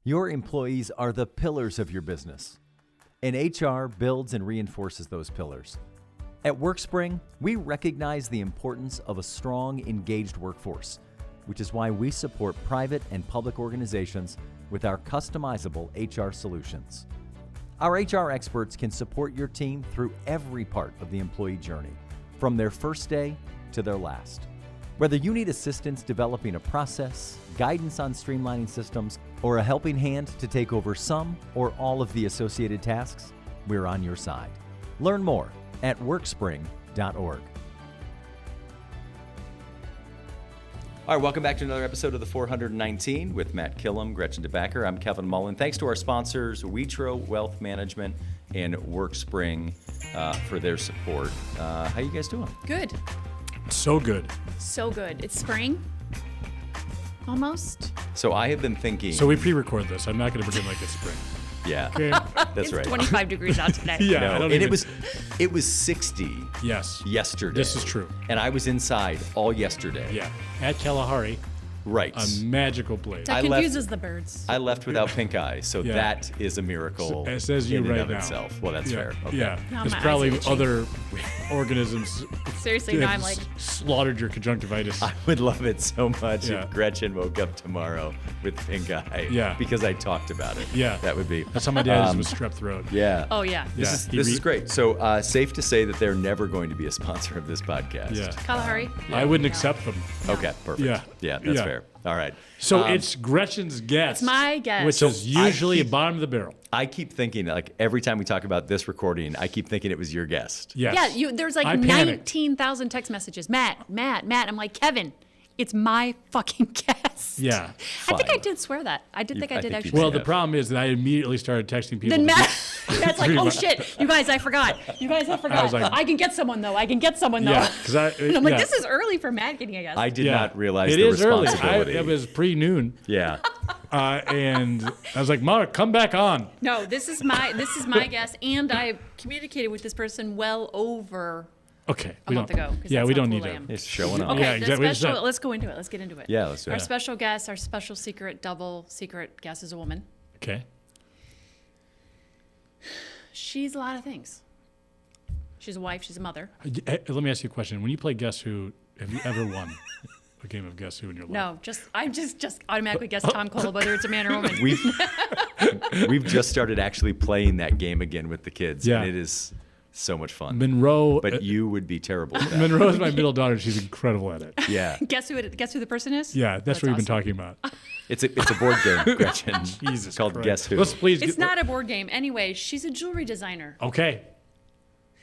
Your employees are the pillars of your business, and HR builds and reinforces those pillars. At WorkSpring, we recognize the importance of a strong, engaged workforce, which is why we support private and public organizations with our customizable HR solutions. Our HR experts can support your team through every part of the employee journey, from their first day to their last. Whether you need assistance developing a process, guidance on streamlining systems, or a helping hand to take over some or all of the associated tasks, we're on your side. Learn more at workspring.org. All right, welcome back to another episode of the 419 with Matt Killam, Gretchen DeBacker. I'm Kevin Mullen. Thanks to our sponsors, Witro Wealth Management and WorkSpring for their support. How you guys doing? Good. So good. So good. It's spring. Almost. So I have been thinking. So we pre-record this. I'm not going to pretend like it's spring. Yeah, Okay. that's It's right. 25 degrees out today. Yeah. No, I don't and even- it was 60 Yes. yesterday. This is true. And I was inside all yesterday. Yeah. At Kalahari, Right. a magical place. That I left- confuses the birds. I left without pink eye, so Yeah. that is a miracle. It says you in and right of now. itself. Well, that's yeah. fair. Okay. Yeah. Now There's my eyes probably are itching. other organisms Seriously, that now have I'm like, slaughtered your conjunctivitis. I would love it so much Yeah. if Gretchen woke up tomorrow with pink eye. Yeah. Because I talked about it. Yeah. That would be. That's how my dad is with strep throat. Yeah. oh yeah. This Yeah, is great. So safe to say that they're never going to be a sponsor of this podcast. Yeah. Kalahari. I wouldn't accept them. Okay, perfect. Yeah. Yeah, that's Yeah. fair. All right. So it's Gretchen's guess. It's my guess. Which So is usually bottom of the barrel. I keep thinking, like, every time we talk about this recording, I keep thinking it was your guest. Yes. Yeah, there's like I panicked. 19,000 text messages. Matt. I'm like, Kevin, it's my fucking guess. Yeah. I think I Fine. did swear that. I did think I did think you actually. did. Well, the problem is that I immediately started texting people. Then to Matt, be- Matt's like, Pretty oh much. shit, you guys, I forgot. I was like- I can get someone though. Yeah, because And I'm like, this is early for Matt getting a guess. I did not realize it the is early. responsibility. It was pre-noon, Yeah. and I was like, "Mark, come back on." No, this is my guess, and I communicated with this person well over Okay, a month ago. 'cause Yeah, that's we how don't cool need I to. am. It's showing up. Okay, Yeah, the exactly. It's special. not- Let's go into it. Let's get into it. Yeah, let's do Our it. special guest, our special secret, double secret guest is a woman. Okay. She's a lot of things. She's a wife. She's a mother. Let me ask you a question. When you play Guess Who, have you ever won a game of Guess Who in your life? No, I just automatically guess Tom Cole, whether it's a man or a woman. We've just started actually playing that game again with the kids, Yeah. and it is so much fun. Monroe. But you would be terrible at that. Monroe is my middle daughter. She's incredible at it. Yeah. Guess who the person is? Yeah, that's what we've been awesome. talking about. It's a board game, Gretchen. Jesus It's called Christ. Guess Who. Let's please. It's not a board game. Anyway, she's a jewelry designer. Okay.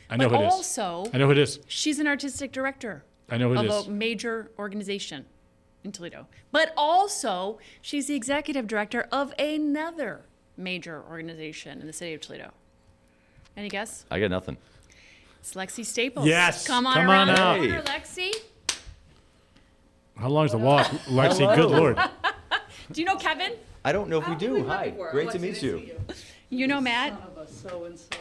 I know But who it is. also, I know who it is. she's an artistic director I know who it of is. a major organization in Toledo. But also, she's the executive director of another major organization in the city of Toledo. Any guess? I got nothing. It's Lexi Staples. Yes, Come on come around on the out. corner, Lexi. How long's the walk, Lexi? Good Lord. Do you know Kevin? I don't know if we do. Hi. before. Great to Lexi, meet nice you. to meet you. You know Matt? Son of a so-and-so.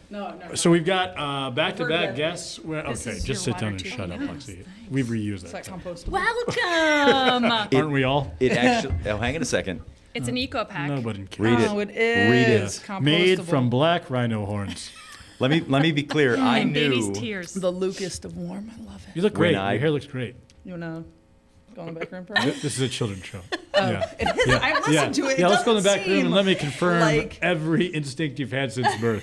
No, no. So we've got back-to-back heard that. guess. This Okay, is just your sit down water and too. shut up, Yes, Lexi. We've reused Is that that. compostable? Welcome. Aren't we all? It actually. Oh, hang on a second. It's an eco pack. Nobody cares. Read it. Oh, it Read it. is compostable. Made from black rhino horns. Let me be clear. I And baby's knew. tears. the Lucas of warm. I love it. You look When great. I- Your hair looks great. You wanna go in the back room for a minute? This is a children's show. Yeah. It is. Yeah. I've listened to it. Yeah, It let's go in the doesn't back room and seem let me confirm like- every instinct you've had since birth.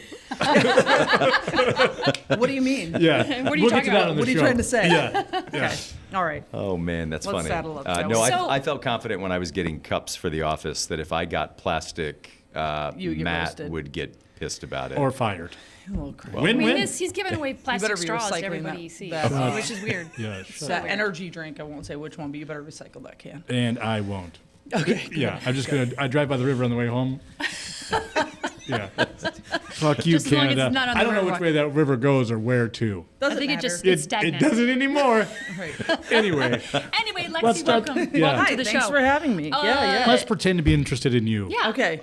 What do you mean? Yeah. What are you we'll talking get to that about? on the What are you show. trying to say? Yeah. Yeah. All right. Oh man, that's Let's funny. saddle up, shall No, we? So- I felt confident when I was getting cups for the office that if I got plastic, You would get Matt roasted. would get pissed about it. Or fired. A little crazy. I mean, Win-win. he's giving away plastic better be straws to recycling everybody that- he sees, that- which is weird. Yeah. shut That up. energy drink, I won't say which one, but you better recycle that can. And I won't. Okay. good. Yeah. I'm just gonna. I drive by the river on the way home. Yeah. Fuck you, Just as long as Canada. it's not on I the don't know river. which way that river goes or where to. Doesn't I think it matter. just- It's stagnant. It doesn't anymore. Right. Anyway, Anyway, Lexi, Let's start- welcome. yeah. Welcome Hi, to the thanks show. for having me. Yeah. let's pretend to be interested in you. Yeah. Okay.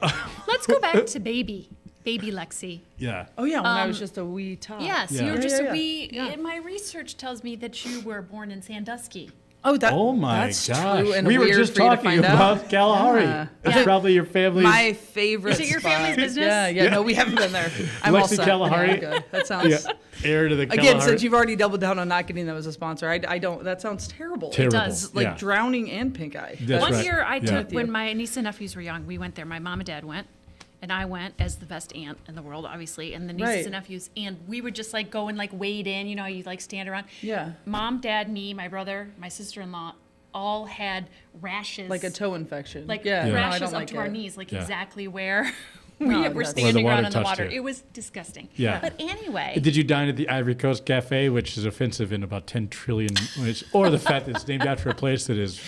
Let's go back to baby Lexi. Yeah. Oh yeah, when I was just a wee tot. Yes, Yeah. you were Yeah, just yeah, a wee. yeah. My research tells me that you were born in Sandusky. Oh, Oh my that's gosh. true and We were weird just for you to talking find out. about Kalahari. Yeah. That's Yeah. probably your family's. My favorite Is it your spot. family's business? Yeah. No, we haven't been there. I'm all Lexi set. Kalahari. Yeah, good. That sounds. heir to the Again, Kalahari. since you've already doubled down on not getting them as a sponsor, I don't. That sounds terrible. Terrible. does. Like yeah. drowning and pink eye. That's One right. year I Yeah. took, when my niece and nephews were young, we went there. My mom and dad went. And I went as the best aunt in the world, obviously, and the nieces Right. and nephews. And we would just like go and like wade in, you know, you like stand around. Yeah. Mom, dad, me, my brother, my sister-in-law, all had rashes. Like a toe infection. Like yeah. No, I rashes don't up like to our it. knees, like Yeah. exactly where we No, were that's- Where standing the water around in the touched water. you. It was disgusting. Yeah. But anyway. Did you dine at the Ivory Coast Cafe, which is offensive in about 10 trillion, or the fact that it's named after a place that is,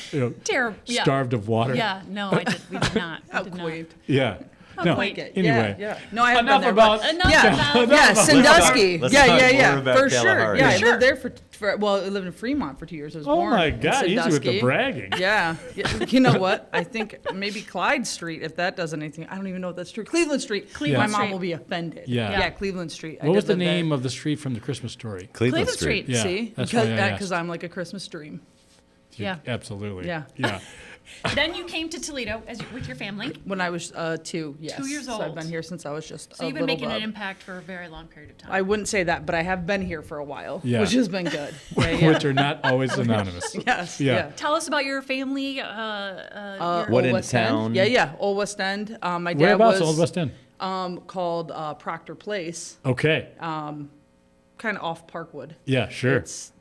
Terrible. Yeah. starved of water? Yeah, no, I did. We did not. We How did not. quaint. Yeah. No. quaint. Anyway. Yeah. No, I haven't Enough been there. about. Enough Yeah. about Yeah, Let's Sandusky. talk- let's Yeah, talk yeah, more yeah. about For sure. Kalahari. Yeah, I Sure. lived there for well, I lived in Fremont for 2 years. I was Oh born my in God, easy with the Sandusky. bragging. Yeah. You know what? I think maybe Clyde Street, if that does anything. I don't even know if that's true. Cleveland Street. Cleveland My mom Street. will be offended. Yeah. Yeah, Cleveland Street. I What was did the live there. name of the street from the Christmas Story? Cleveland Cleveland Street. Street. Yeah, See? that's why I asked. Because I'm like a Christmas dream. Yeah. Absolutely. Yeah. Yeah. Then you came to Toledo with your family. When I was 2, yes. 2 years So I've old. been here since I was just So a you've been little making bub. an impact for a very long period of time. I wouldn't say that, but I have been here for a while, Yeah. which has been good. Yeah, yeah. Which are not always synonymous. Yes. Yeah. Yeah. Tell us about your family. What Old in West town? End. Yeah, yeah. Old West End. My dad Whereabouts, was Old West End? called Proctor Place, Okay. kind of off Parkwood. Yeah, sure. It's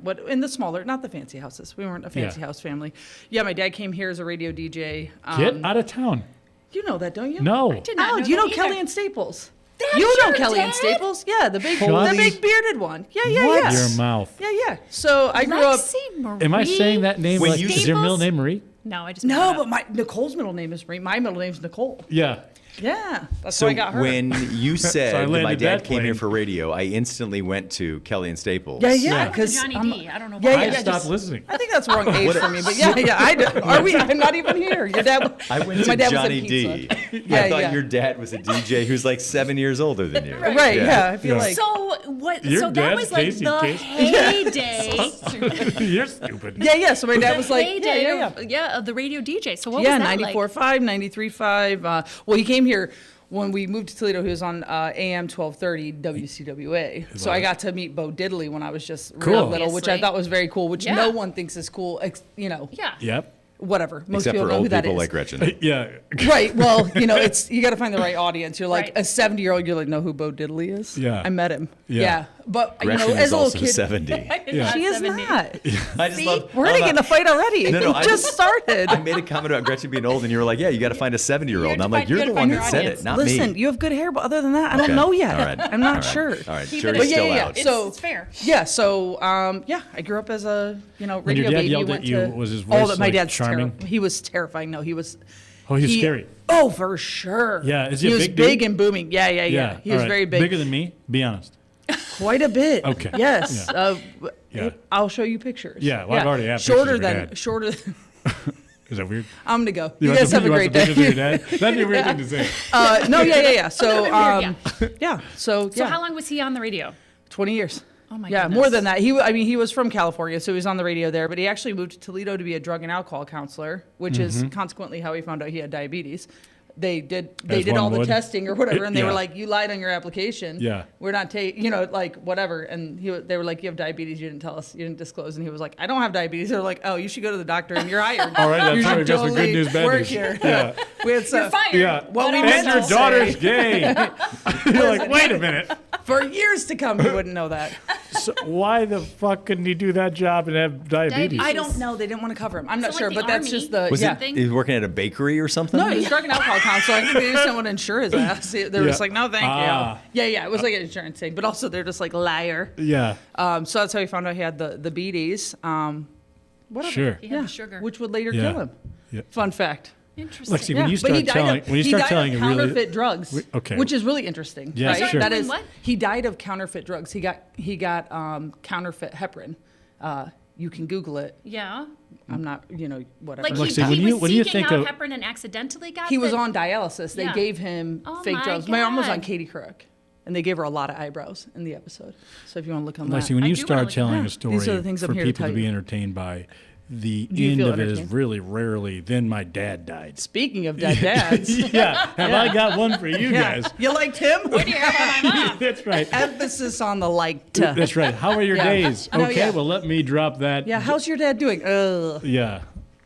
what in the smaller, not the fancy houses. We weren't a fancy Yeah. house family. Yeah, my dad came here as a radio DJ. Get out of town. You know that, don't you? No. did not Oh, know do you know that Kelly either. and Staples? That's You know your Kelly and dad? Staples? Yeah, the big, Shut the big bearded one. Yeah, yeah, What? yeah. Your mouth. Yeah, yeah. So I grew up. Lexi Marie. Am I saying that name? When Like, you- is your middle Staples? name Marie? No, I just No, made but Nicole's middle name is Marie. My middle name's Nicole. Yeah. Yeah, that's So how I got her. when you So I said that my landed dad that came here plane. for radio, I instantly went to Kelly and Staples. yeah, I yeah, went to because Johnny D. I don't know Yeah, why. I yeah, stopped just- listening. I think that's the wrong age for me, but yeah, yeah. I do. Are we? I'm not even here. Your dad. I went my to dad Johnny was D. at pizza. I Yeah, thought yeah. your dad was a DJ who's like 7 years older than you. Right. Yeah. I feel Yeah. like. So what? Your So that dad's was like Casey the Kasem. heyday. You're stupid. Yeah, yeah. So my dad was the like, heyday yeah, yeah, of the radio DJ. So what yeah. was that 94.5, 93.5. Well, he came here. When we moved to Toledo, he was on AM 1230 WCWA. So I got to meet Bo Diddley when I was just real Cool. little, which I Obviously. thought was very cool, which Yeah. no one thinks is cool, Yeah. Yep. whatever. Most Except people for know who old that people is. like Gretchen. Yeah. Right. Well, it's you got to find the right audience. You're like Right. a 70-year-old. You're like, know who Bo Diddley is? Yeah. I met him. Yeah. Yeah. But Gretchen as is a little also kid, 70. Yeah. she is 70. not. I just love. We're gonna get in a fight already. No, no, It I just just- started. I made a comment about Gretchen being old, and you were like, "Yeah, you got to find a 70-year-old." And I'm like, You "You're gotta the one find that your said audience. it, not Listen, me." you have good hair, but other than that, I Okay. don't know yet. All right. I'm not All right. sure. All right, Keep jury's it in. still Yeah, yeah, out. yeah. So- It's fair. Yeah. So, I grew up as a When radio your dad baby. yelled at went you, to, was his oh, voice, that my like, dad's charming? He was terrifying. No, he was. Oh, he's scary. Oh, for sure. Yeah, is he a was big big dude? and booming. Yeah, yeah, yeah. He all was right. very big. Bigger than me? Be honest. Quite a bit. Okay. Yes. Yeah. Yeah. I'll show you pictures. Yeah, well, I've already had shorter pictures of your than dad. shorter. Is that weird? I'm gonna go. You You want guys some- have a you want great some pictures of day. your dad? That'd be a weird thing to say. No, yeah. So, Weird, yeah. So So how long was he on the radio? 20 years. Oh my Yeah, goodness. more than that. He was from California, so he was on the radio there. But he actually moved to Toledo to be a drug and alcohol counselor, which is consequently how he found out he had diabetes. They did As all one the would. testing or whatever, and they Yeah. were like, "You lied on your application. Yeah. We're not taking, like whatever." And they were like, "You have diabetes. You didn't tell us. You didn't disclose." And he was like, "I don't have diabetes." They're like, "Oh, you should go to the doctor, and you're hired." All right, that's You right. should We've got some good totally news, bad work news. here. Yeah. We had some, You're fired. Yeah. Well, we and meant your to daughter's say- gay. You're like, wait a minute. for years to come. You wouldn't know that. So why the fuck couldn't he do that job and have diabetes? I don't know. They didn't want to cover him. I'm not So, like, sure, the but that's Army- just the Was yeah. he working at a bakery or something? No, he was drug and alcohol counselor. I think they just didn't want to insure his ass. They were just Yeah. like, no, thank Ah. you. Yeah, it was like an insurance thing. But also, they're just like, liar. Yeah. So that's how he found out he had the BDs. Whatever. Sure. He had the sugar. Which would later Yeah. kill him. Yeah. Fun fact. Interesting. Lexi, Yeah. when you But he start died telling, of, when you he start died telling of a really, counterfeit drugs, okay. which is really interesting. Yeah, right? sure. That is, What? he died of counterfeit drugs. He got counterfeit heparin. You can Google it. Yeah. I'm not, whatever. Like Lexi, he when you was think seeking out of- heparin and accidentally got He was the- on dialysis. They Yeah. gave him Oh fake my drugs. My mom was on God. Katie Couric. And they gave her a lot of eyebrows in the episode. So if you want to look on Lexi, that. when I you do wanna start look at telling that. a story These are the things I'm for here to people tell to be you. entertained by, the Do you end feel of it is entertained? really rarely, then my dad died. Speaking of dead dads. Yeah. Have I got one for you guys? You liked him? That's right. Emphasis on the liked. That's right. How are your Yeah. days? No, Okay, yeah. well, let me drop that. Yeah, how's your dad doing? Yeah.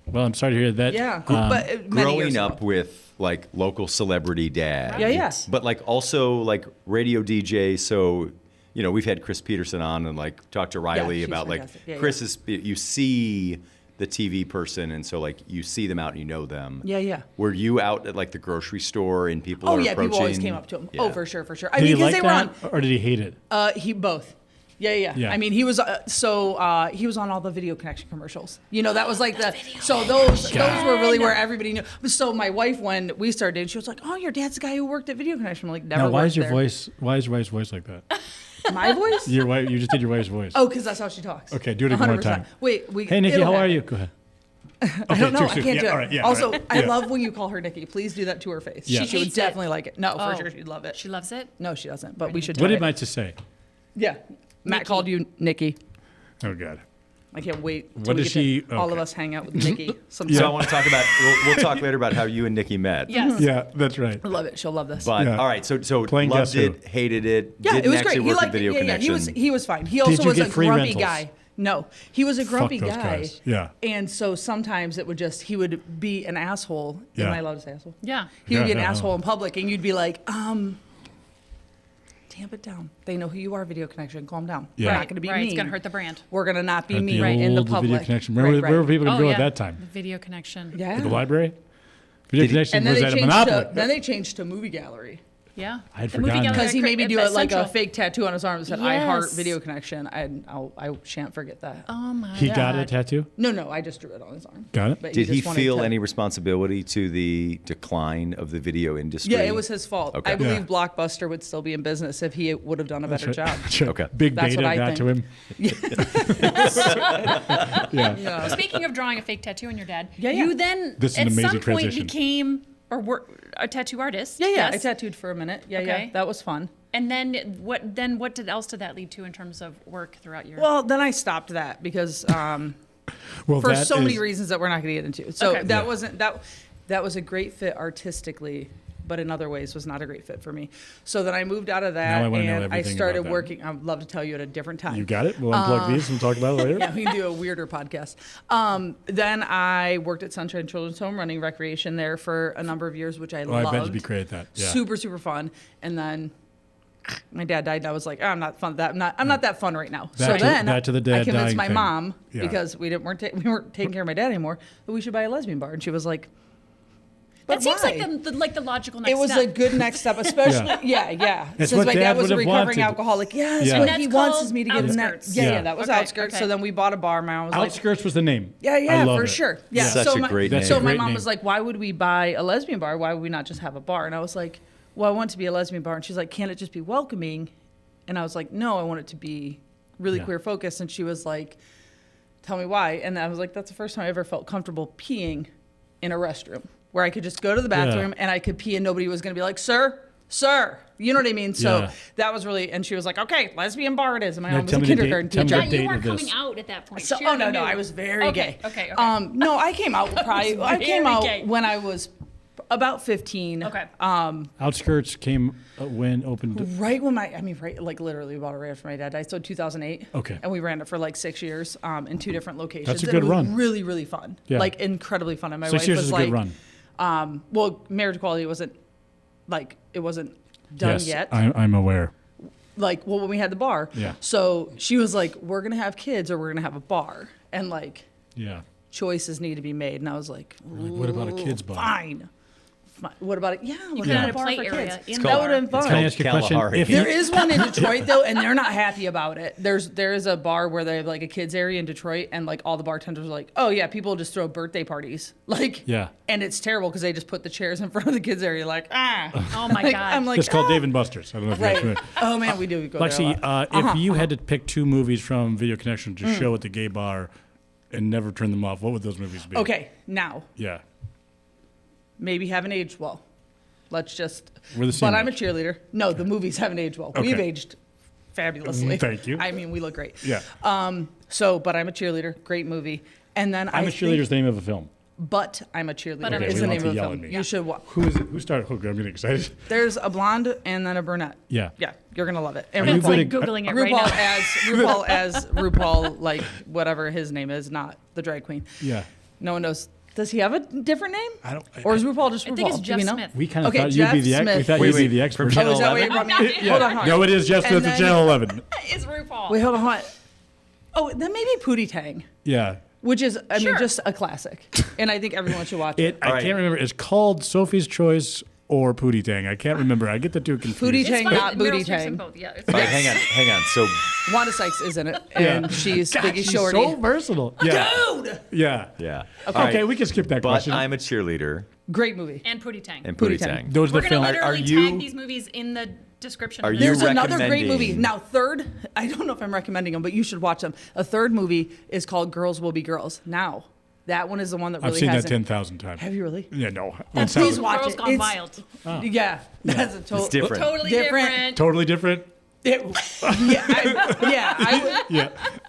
Well, I'm sorry to hear that. Yeah. Um, but many years Growing ago. up with like local celebrity dad. Yeah, yeah. But like also like radio DJ. So, you know, we've had Chris Peterson on and like talked to Riley she's about like fantastic. Yeah, Chris is, you see the TV person. And so like you see them out and you know them. Yeah, yeah. Were you out at like the grocery store and people Oh, are yeah, approaching? people always came up to him. Yeah. Oh, for sure, for sure. I did mean, he because like they were on. that, or did he hate it? He both. Yeah. Yeah. I mean, he was he was on all the Video Connection commercials. You know, that was like so those were really where everybody knew. So my wife, when we started dating, she was like, "Oh, your dad's the guy who worked at Video Connection." I'm like, never. Now, why worked is your there. voice? Why is your wife's voice like that? My voice? Your wife. You just did your wife's voice. Oh, because that's how she talks. Okay, do it one more 100%. time. Wait, Hey, Nikki, it'll how are happen. you? Go ahead. I don't know. I too can't soon. do Yeah, it. all right, yeah, also, all right. I Yeah. love when you call her Nikki. Please do that to her face. Yeah. She would hates definitely it. like it. No, Oh. for sure, she'd love it. She loves it. No, she doesn't. But we should. What try did it. I just say? Yeah, Matt Nikki. called you Nikki. Oh God. I can't wait. till What we does get to she- All of okay. us hang out with Nikki sometime. So I want to talk about, we'll talk later about how you and Nikki met. Yes. Yeah, that's right. I love it. She'll love this. But Yeah. all right, so Playing loved Guess Who. it, hated it, Yeah, didn't it was actually great. He work liked with Video it. Yeah, Connection. he was fine. He also you was get a free grumpy rentals? guy. No, he was a grumpy those guy. guys. Yeah. And so sometimes it would just he would be an asshole. Yeah. Am I allowed to say asshole? Yeah. He would be an Yeah. asshole in public, and you'd be like, tamp it down. They know who you are, Video Connection. Calm down. Yeah. We're Right, not going to be right. mean. It's gonna hurt the brand. We're going to not be At mean the in the old public. Video Connection. Where were people going to go at that time? The Video Connection. Yeah. To the library? Video Connection And then was they at a changed monopoly. to then they changed to Movie Gallery. Yeah. I had The movie forgotten gallery Because he made me do it like a Central. fake tattoo on his arm that said "I heart Yes. Video Connection." I shan't forget that. Oh my He God. got a tattoo? No, I just drew it on his arm. Got it? But Did he just wanted feel to- any responsibility to the decline of the video industry? Yeah, it was his fault. Okay. I believe Yeah. Blockbuster would still be in business if he would have done a better job. That's right. Okay. Big That's Beta what I got to think. him. Yeah. Yeah. Speaking of drawing a fake tattoo on your dad, Yeah, yeah. you then This is an at some amazing point transition. became or were a tattoo artist. Yeah. I Yes. tattooed for a minute. Yeah. Okay. That was fun. And then what else did that lead to in terms of work throughout your? Well, then I stopped that because Well, for that so many is- reasons that we're not going to get into. So Okay. that Yeah. wasn't that was a great fit artistically, but in other ways was not a great fit for me. So then I moved out of that Now I wanna know and I everything started about that. working. I'd love to tell you at a different time. You got it? We'll unplug these and talk about it later? Yeah, we can do a weirder podcast. Then I worked at Sunshine Children's Home, running recreation there for a number of years, which I Oh, I loved. bet you'd be great at that. Yeah. Super, super fun. And then my dad died, and I was like, I'm not that fun right now. Back to the dad I convinced dying my thing. mom Yeah. because we weren't taking care of my dad anymore that we should buy a lesbian bar, and she was like, that seems why? like the logical next It was step. a good next step, especially yeah. It's Since what my Dad dad was a would have recovering wanted. alcoholic, yes, Yeah. what And he that's wants called is me to get him that. Outskirts. Yeah, Yeah. that was Okay, outskirts. okay. So then we bought a bar. My mom was like, Outskirts was the name. yeah, I love for it. sure. Yeah, Such so a my, great That's name. a So my great mom name. was like, "Why would we buy a lesbian bar? Why would we not just have a bar?" And I was like, "Well, I want it to be a lesbian bar." And she's like, "Can't it just be welcoming?" And I was like, "No, I want it to be really Yeah. queer focused." And she was like, "Tell me why." And I was like, "That's the first time I ever felt comfortable peeing in a restroom where I could just go to the bathroom and I could pee and nobody was going to be like, sir. You know what I mean?" So Yeah. that was really, and she was like, "Okay, lesbian bar it is." And my Now mom was tell a me the date- kindergarten tell me teacher. the Yeah, date you weren't of this. coming out at that point. So, She oh already no, knew. I was very gay. Okay. No, I came out probably. I came very out gay. when I was about 15. Okay. Outskirts came when opened. Right when right, like literally about right after my dad died. So 2008. Okay. And we ran it for like 6 years in 2 different locations. That's a And good it was run. really, really fun. Yeah. Like incredibly fun. And my 6 wife years was is a like, good run. well, marriage equality wasn't done Yes, yet. I'm aware. Like, well, when we had the bar. Yeah. So she was like, "We're gonna have kids or we're gonna have a bar," and like Yeah. choices need to be made. And I was like, Like, what about a kid's bar? Fine. What about it? Yeah, You what could about have a a bar play for area kids? in It's the called- That would have been it's fun. Can I ask you a question? Kalahari. If There you, is one in Detroit though, and they're not happy about it. There is a bar where they have like a kids area in Detroit, and like all the bartenders are like, "Oh yeah, people just throw birthday parties." Like, Yeah. and it's terrible because they just put the chairs in front of the kids area, like Oh my Like, God. I'm like, it's called "Ah." Dave and Buster's. I don't know if you're Right. familiar. Oh man, we do go there a Lexi, lot. if you had to pick 2 movies from Video Connection to show at the gay bar and never turn them off, what would those movies be? Okay, now Yeah. maybe haven't aged well. Let's just. We're the same But I'm a age. cheerleader. No, the movies haven't aged well. Okay. We've aged fabulously. Thank you. I mean, we look great. Yeah. But I'm a cheerleader. Great movie. And then I'm a cheerleader's name of a film. But I'm a cheerleader. But I'm a is the cheerleader. name of the Yell film. at me. You should watch. Who is it? Who started? Oh, I'm getting excited. There's a blonde and then a brunette. Yeah. Yeah, you're gonna love it. And Are you It's like good at- Googling it right RuPaul now. as RuPaul, like whatever his name is, not the drag queen. Yeah. No one knows. Does he have a different name? I don't. Or is RuPaul just RuPaul? I think it's Do Jeff we know? Smith. We kind of Okay, thought you'd be Jeff the Smith. we thought Wait, you'd be wait, the expert. from Channel Oh, is that what 11? you brought me? Yeah. Hold on, hold on. No, it is Jeff And Smith at then- Channel 11. Is RuPaul. Wait, hold on. Oh, then maybe Pootie Tang, Yeah. which is, I mean, Sure. just a classic. And I think everyone should watch it. I right. can't remember. It's called Sophie's Choice or Pootie Tang. I can't remember. I get the two confused. Pootie It's Tang, fine. not Meryl Booty Streep's in Tang. both. Yeah, it's All right, fine. hang on. So Wanda Sykes is in it, and she's God, Biggie she's Shorty. so versatile. Yeah. Dude! Yeah. yeah. Okay, we can skip that But question. I'm a cheerleader Great movie. And Pootie Tang. and Pootie Pootie Tang. Tang. Those are We're the going to films. Are literally you- tag these movies in the description. Are of you the There's video. another great movie. recommending- Now, third, I don't know if I'm recommending them, but you should watch them. A third movie is called Girls Will Be Girls. Now, that one is the one that really I've seen that hasn't. 10,000 times. Have you really? Yeah, no. Oh, It sounds please like- watch Girls it. Gone It's- Wild. Yeah, that's a total. It's different. Totally Different. different. Totally different. Yeah,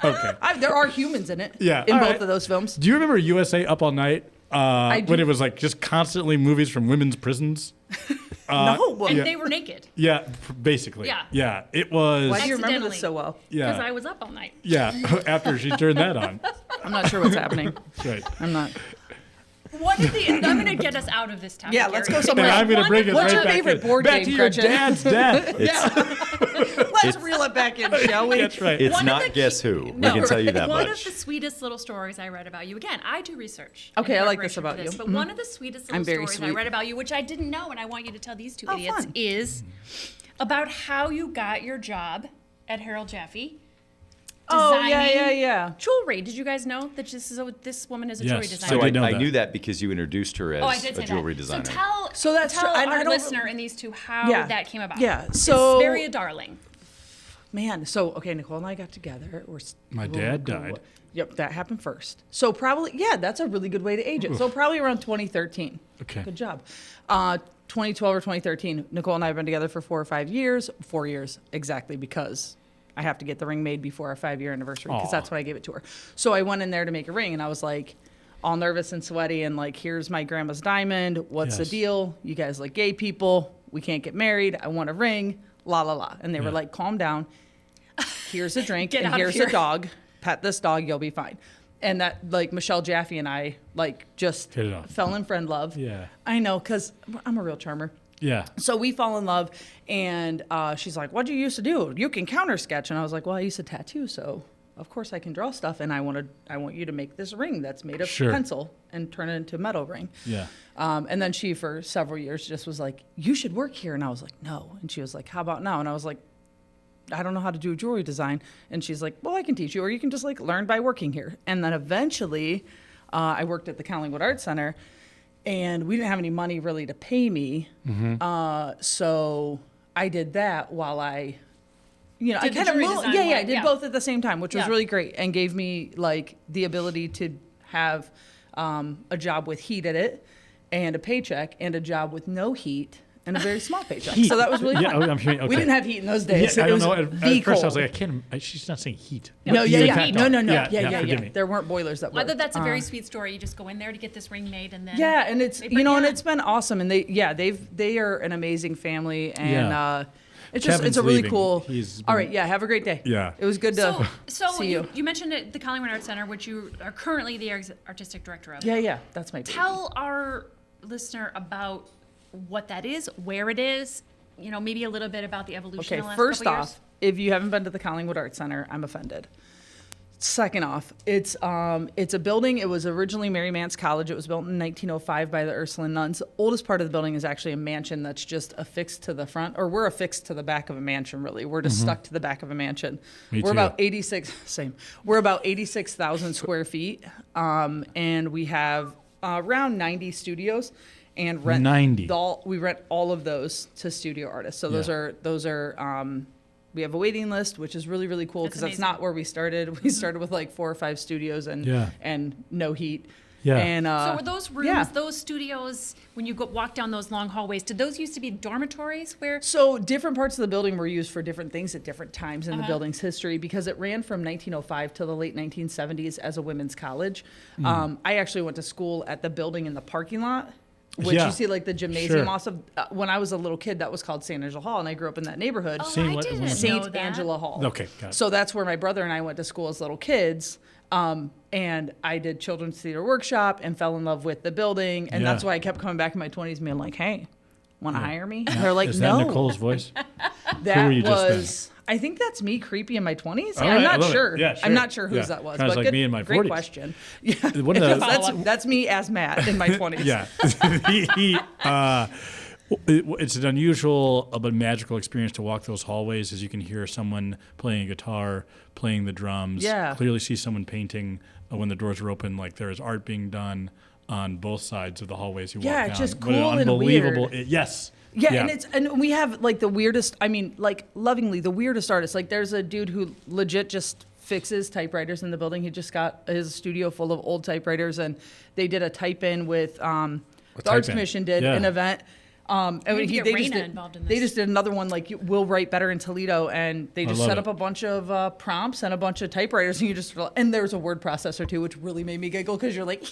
Okay. there are humans in it. Yeah, in all both right. of those films. Do you remember USA Up All Night? do. When it was like just constantly movies from women's prisons. No, And Yeah. they were naked. Yeah, basically. Yeah. Yeah, it was. why do you remember this Accidentally. so well? Yeah. Because I was up all night. Yeah, after she turned that on. I'm not sure what's happening. That's right. I'm not. I'm going to get us out of this topic. Yeah, let's go Gary. somewhere And else. I'm going to bring us What's right your back favorite in. board back game, to your Gretchen? dad's death. Let's reel it back in, shall we? That's right. It's One of not the Guess key- Who. We No. can tell you that One much. of the sweetest little stories I read about you. Again, I do research. Okay, in I like this preparation about for you. But Mhm. one of the sweetest I'm little very stories I sweet. read about you, which I didn't know, and I want you to tell these two Oh, idiots, fun. is about how you got your job at Harold Jaffe. Oh, designing yeah. Jewelry. Did you guys know that this woman is a jewelry Yes. designer? So I did know I that. knew that because you introduced her as Oh, I did a say jewelry that. designer. So that's tell true. And I our don't- listener and these two how Yeah. that came about. Yeah, It's so- very darling. Man, so okay, Nicole and I got together. My dad died. Yep, that happened first. So probably, yeah, that's a really good way to age it. So probably around 2013. Okay. Good job. 2012 or 2013, Nicole and I have been together for 4 or 5 years. 4 years exactly, because I have to get the ring made before our 5-year anniversary, because Aw. that's when I gave it to her. So I went in there to make a ring, and I was like, all nervous and sweaty, and like, here's my grandma's diamond. What's the Yes. deal? You guys like gay people. We can't get married. I want a ring. La la la. And they were Yeah. like, calm down. Here's a drink, Get and out of here's here. a dog. Pet this dog, you'll be fine. And that, like, Michelle Jaffe and I, like, just Hit it off. fell in friend love. Yeah. I know, because I'm a real charmer. Yeah. So we fall in love, and she's like, what'd you used to do? You can counter sketch. And I was like, well, I used to tattoo, so of course I can draw stuff, and I want you to make this ring that's made of Sure. pencil and turn it into a metal ring. Yeah. And then she, for several years, just was like, you should work here. And I was like, no. And she was like, how about now? And I was like, I don't know how to do jewelry design. And she's like, well, I can teach you, or you can just like learn by working here. And then eventually I worked at the Collingwood Art Center, and we didn't have any money really to pay me. So I did that while I Did I the kind of jewelry moved. design Yeah, I one, did yeah. both at the same time, which was Yeah. really great, and gave me like the ability to have a job with heat at it, and a paycheck, and a job with no heat and a very small paycheck. So that was really Yeah, fun. I'm hearing- okay. We didn't have heat in those days. Yeah, I It don't was know. At V first, I was cold. like, I can't. She's not saying heat. No, What yeah, you yeah. impact No, on. no, no. Yeah, forgive me. There weren't boilers that Whether worked. that's a very sweet story, you just go in there to get this ring made, and then Yeah, and it's they bring and on. it's been awesome, and they are an amazing family, and Yeah. it's just Kevin's it's a really leaving. cool. He's All been- right, yeah. Have a great day. Yeah. it was good to So see you. you mentioned the Collingwood Art Center, which you are currently the artistic director of. Yeah, that's my baby. Tell our listener about what that is, where it is. Maybe a little bit about the evolution. Okay, in the last first couple off, if you haven't been to the Collingwood Art Center, I'm offended. Second off, it's a building. It was originally Mary Mance College. It was built in 1905 by the Ursuline nuns. The oldest part of the building is actually a mansion that's just affixed to the front, or we're affixed to the back of a mansion. Really, we're just stuck to the back of a mansion. Me We're too. about 86. Same. We're about 86,000 square feet, and we have around 90 studios. And rent 90. we rent all of those to studio artists. So those Yeah. are we have a waiting list, which is really, really cool, That's because that's amazing. not where we started. We started with like 4 or 5 studios and Yeah. and no heat. Yeah. And So were those rooms, yeah. those studios, when you walk down those long hallways, did those used to be dormitories where? So different parts of the building were used for different things at different times in the building's history because it ran from 1905 to the late 1970s as a women's college. I actually went to school at the building in the parking lot, which Yeah. you see like the gymnasium. Sure. Also, when I was a little kid, that was called St. Angela Hall, and I grew up in that neighborhood. Oh, Same I what- didn't what- know St. that. Angela Hall. Okay, got it. So that's where my brother and I went to school as little kids. And I did children's theater workshop and fell in love with the building. And that's Yeah. why I kept coming back in my 20s being like, hey, want to hire me? And they're like, Is that no. Nicole's voice? That were you just then? was, I think that's me creepy in my 20s. All I'm right, I not love it. sure. Yeah, sure. I'm not sure whose Yeah. that was. Sounds but like good, me in my great 40s. question. Yeah. One of the- that's me as Matt in my 20s. Yeah. It's an unusual but magical experience to walk those hallways as you can hear someone playing a guitar, playing the drums, Yeah. clearly see someone painting when the doors are open, like there is art being done on both sides of the hallways you walk Yeah, down. it's just What an cool and unbelievable, weird. yes. Yeah, and we have like the weirdest, I mean, like lovingly the weirdest artists. Like there's a dude who legit just fixes typewriters in the building. He just got his studio full of old typewriters, and they did a type in with the Arts type-in? Commission did Yeah. an event. And need to get they just Raina did, involved in they this. just did another one like We'll Write Better in Toledo, and they just love set it. up a bunch of prompts and a bunch of typewriters, and you just and there was a word processor too, which really made me giggle because you're like,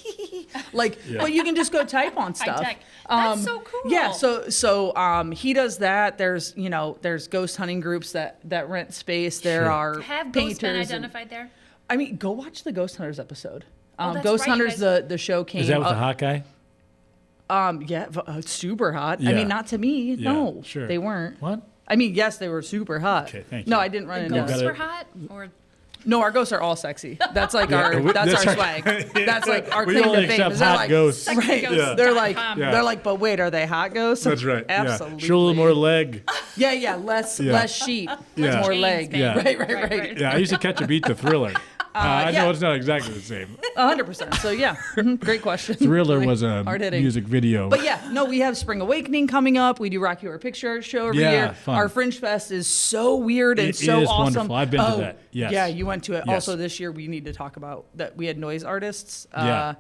like, but you can just go type on stuff. tech. That's so cool. Yeah, so he does that. There's there's ghost hunting groups that rent space. There Sure. are Have painters. ghosts been and- identified there? I mean, go watch the Ghost Hunters episode. Oh, that's Ghost right, you Hunters, guys- the show came. Is that with up- the hot guy? super hot. I Yeah. mean, not to me. Yeah, No, sure. they weren't. What? I mean, yes, they were super hot. Okay, thank No, you. I didn't run The into. ghosts gotta- were hot? Or No, our ghosts are all sexy. That's like Yeah, that's our our- swag. That's like our We claim only to fame. accept Is they're hot like, ghosts. Right. Yeah. They're like, Yeah. they're like, but wait, are they hot ghosts? That's right. Absolutely. Yeah. Show a little more leg. Yeah, less sheep, Yeah. more chains, leg. baby. Yeah. Right. Yeah, I used to catch a beat to Thriller. I yeah. know it's not exactly the same. 100%. So yeah, great question. Thriller was a Hard-hitting. music video. But yeah, no, we have Spring Awakening coming up. We do Rocky Horror Picture Show every Yeah, year. fun. Our Fringe Fest is so weird and It so is awesome. wonderful. I've been to that. Yes. Yeah, you went to it. Yes. Also, this year we need to talk about that we had noise artists, Yeah.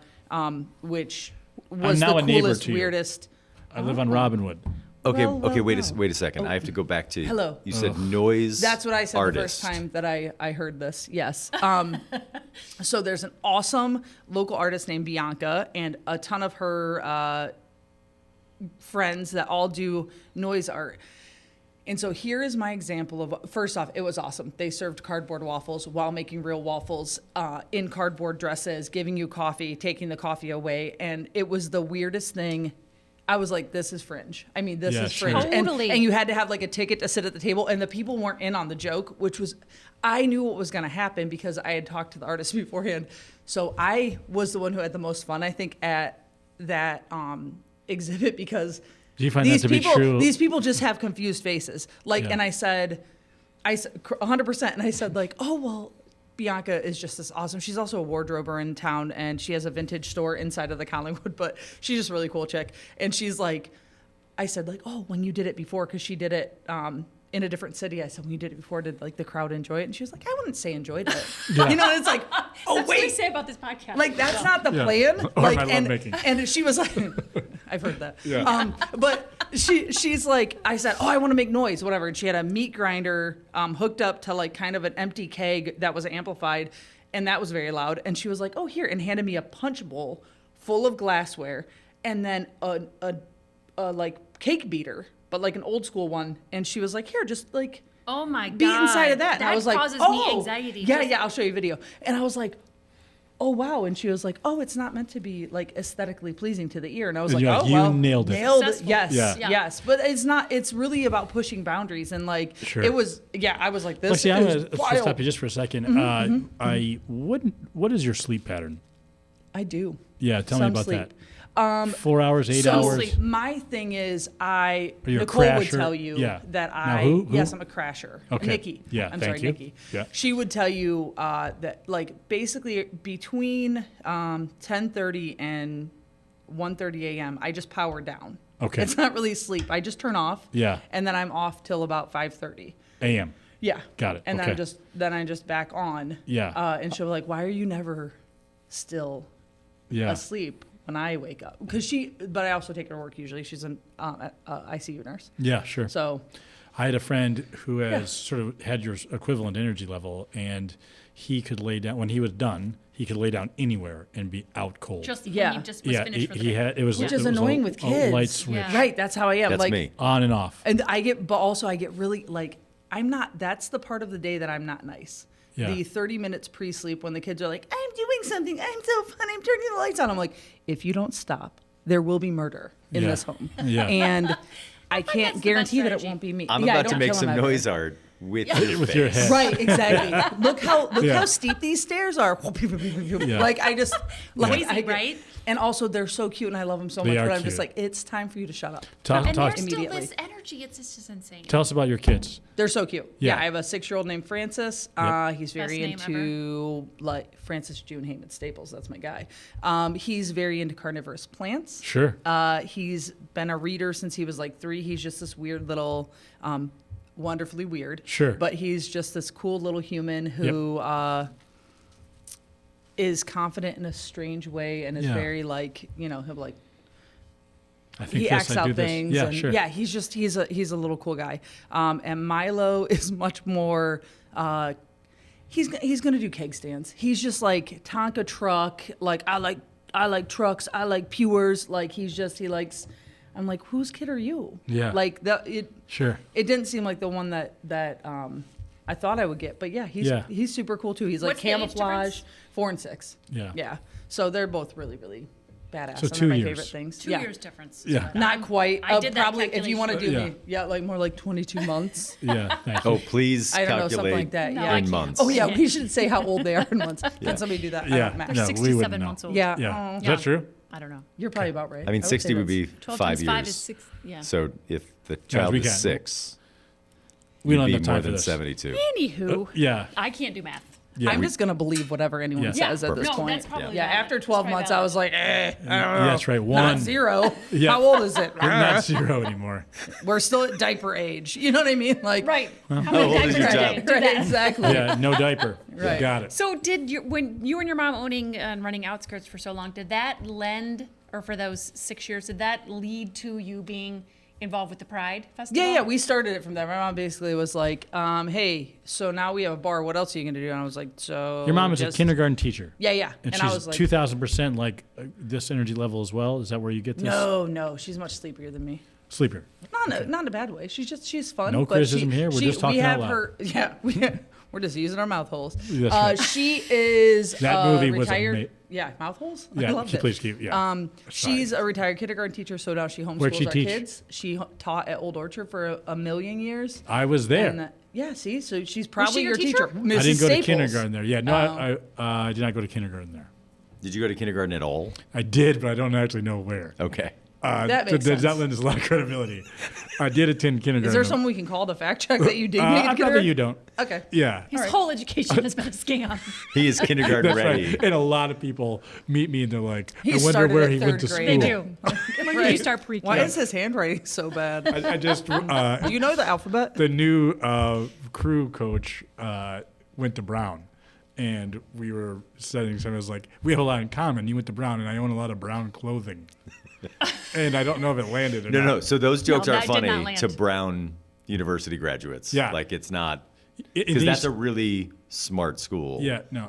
which was now the a neighbor coolest, to you. weirdest. I live on Robinwood. Okay, Well, wait well. a second. I have to go back to Hello. You said noise. That's what I said artist. the first time that I heard this. Yes. So there's an awesome local artist named Bianca and a ton of her friends that all do noise art. And so here is my example of, first off, it was awesome. They served cardboard waffles while making real waffles in cardboard dresses, giving you coffee, taking the coffee away. And it was the weirdest thing. I was like, this is Fringe. I mean, this Yeah, is sure. Fringe. Totally. And you had to have like a ticket to sit at the table, and the people weren't in on the joke, which was, I knew what was going to happen because I had talked to the artist beforehand. So I was the one who had the most fun, I think, at that exhibit because Do you find that to be true? these people just have confused faces. Like, Yeah. and I said 100%. And I said like, oh, well, Bianca is just this awesome. She's also a wardrober in town, and she has a vintage store inside of the Collingwood, but she's just a really cool chick. And she's like, I said like, oh, when you did it before, because she did it in a different city. I said, when you did it before, did like the crowd enjoy it? And she was like, I wouldn't say enjoyed it. Yeah. You know, and it's like, oh, that's what we wait. say about this podcast. Like that's So. not the Yeah. plan. Or Like my and lovemaking. and she was like, I've heard that. Yeah. But she's like, I said, oh, I want to make noise, whatever. And she had a meat grinder hooked up to like kind of an empty keg that was amplified, and that was very loud. And she was like, oh, here, and handed me a punch bowl full of glassware, and then a like cake beater, but like an old school one. And she was like, here, just like. Oh my god. Be inside of that. And I was like, causes oh, me anxiety. Yeah, I'll show you a video. And I was like, oh, wow. And she was like, oh, it's not meant to be like aesthetically pleasing to the ear. And I was And like, you're oh, like, you well, nailed it. Successful. Yes, Yeah. yes. But it's not, it's really about pushing boundaries. And like, Sure. it was, I was like, this Lexi, I'm is going to wild. stop you just for a second. What is your sleep pattern? I do. Yeah, tell me Some about sleep. that. 4 hours, 8 So hours? my thing is, Are you a Nicole would crasher? tell you Yeah. that Now, who? yes, I'm a crasher. Okay. Nikki. Yeah, I'm thank sorry, you. Nikki. Yeah. She would tell you that like basically between 10:30 and 1:30 a.m. I just power down. Okay. It's not really sleep. I just turn off. Yeah. And then I'm off till about 5:30. AM. Yeah. Got it. And Okay. then I'm just back on. Yeah. And she'll be like, "Why are you never still Yeah. asleep when I wake up. But I also take her to work usually. She's an ICU nurse. Yeah, sure. So I had a friend who has sort of had your equivalent energy level, and he could lay down when he was done. He could lay down anywhere and be out cold. Just when Yeah. he just was yeah, finished for the he day. had it was Which it is was annoying a, with a kids. light switch Yeah. right, that's how I am. That's like, me. on and off. And I get really like I'm not. That's the part of the day that I'm not nice. Yeah. The 30 minutes pre-sleep when the kids are like, I'm doing something. I'm so fun. I'm turning the lights on. I'm like, if you don't stop, there will be murder in Yeah. this home. Yeah. And I that's can't the guarantee best that it strategy. won't be me. I'm Yeah, about to don't make kill some him ever. noise art with your With your face. head. Right, exactly. Look Yeah. how steep these stairs are. Yeah. Like I just like Crazy, I get, right? And also they're so cute and I love them so They much. are But I'm just cute. like, it's time for you to shut up. Talk, And talk, there's still immediately. this energy. It's just insane. tell us about your kids. They're so cute. Yeah. Yeah, I have a 6-year-old named Francis. He's very name into like Francis June Heyman Staples. That's my guy. He's very into carnivorous plants. Sure. He's been a reader since he was like 3. He's just this weird little, wonderfully weird. Sure. But he's just this cool little human who is confident in a strange way and is Yeah. very like, he'll like I think he this, acts I do out this. things. Yeah, and sure. Yeah, he's a little cool guy. And Milo is much more. He's gonna do keg stands. He's just like Tonka truck. Like I like trucks. I like Pures. Like he likes. I'm like, whose kid are you? Yeah. Like that. It Sure. didn't seem like the one that I thought I would get. But yeah, he's super cool too. He's like What's the age camouflage. difference? 4 and 6. Yeah. Yeah. So they're both really really badass. So and 2 they're my years. favorite things. 2 yeah. years difference. Yeah. Not quite. I did that Probably if you want to do calculation. me. Yeah, like more like 22 months. Yeah. Thank you. Oh, please I don't know, calculate something like that. No, yeah. I in can't. months. Oh yeah, we should say how old they are in months. Can somebody do that? I Yeah. don't match. No, They're we 67 wouldn't know. months old. Yeah. Yeah. Is Yeah. that true? I don't know. You're probably about right. I mean, would 60 say would be that's- 12 5 times years. 5 is 6. Yeah. So if the child we is can. 6, We you'd don't be have time more for than this. 72. Anywho, Yeah. I can't do math. Yeah. I'm just gonna believe whatever anyone Yeah. says at this no, point. that's probably yeah. valid. After 12 That's months, probably I was like, I don't know. Yeah, that's right. Not 1. 0. Yeah. How old is it? We're not 0 anymore. We're still at diaper age. You know what I mean? Like Right. How How old is your child? Do Right, that. exactly. Yeah. No diaper. Right. Got it. So when you and your mom owning and running Outskirts for so long, did that lend, or for those 6 years, did that lead to you being involved with the Pride Festival? Yeah, we started it from there. My mom basically was like, hey, so now we have a bar. What else are you going to do? And I was like, so. Your mom is a just- kindergarten teacher. Yeah, yeah. And I she's was like, 2,000% like this energy level as well. Is that where you get this? no, she's much sleepier than me. Sleeper. Not in a bad way. She's fun. No but criticism here. We're just talking we out have loud. her. Yeah, we're just using our mouth holes. That's right. She is That movie was retired. Yeah, mouth holes. I Yeah. loved it. Please keep. Yeah. She's a retired kindergarten teacher, so now she Where'd homeschools she our teach? kids. She taught at Old Orchard for a million years. I was there. And, yeah, see, so she's probably your your teacher, teacher? Mrs. I didn't go Staples. to kindergarten there. Yeah. No, I did not go to kindergarten there. Did you go to kindergarten at all? I did, but I don't actually know where. Okay. That makes That sense. lends a lot of credibility. I did attend kindergarten. Is there someone we can call to fact check that you did make it I'd to rather kindergarten? you don't. Okay. Yeah. His whole education has been a scam. He is kindergarten That's ready. right. And a lot of people meet me and they're like, He I wonder started where at he went to third school. grade. They do. When did you Right. start pre-K? Why is his handwriting so bad? I just Do you know the alphabet? the new crew coach went to Brown, and we were studying. So I was like, "We have a lot in common. You went to Brown, and I own a lot of Brown clothing." And I don't know if it landed or not. No. So those jokes No, are that did not funny land. to Brown University graduates. Yeah. Like it's not, It because that's needs- a really smart school. yeah. No,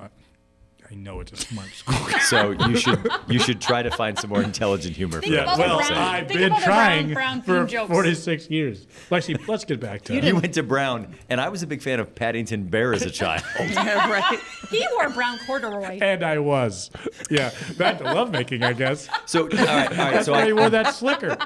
I know it's a smart school. So you should try to find some more intelligent humor. Think for of that all the well, person. Brown- I've think been of all the trying Brown for themed jokes. 46 years. Lexi, let's get back to You went to Brown, and I was a big fan of Paddington Bear as a child. Yeah, right. He wore brown corduroy. And I was. Yeah, back to lovemaking, I guess. So all right. That's So why he I, wore that slicker.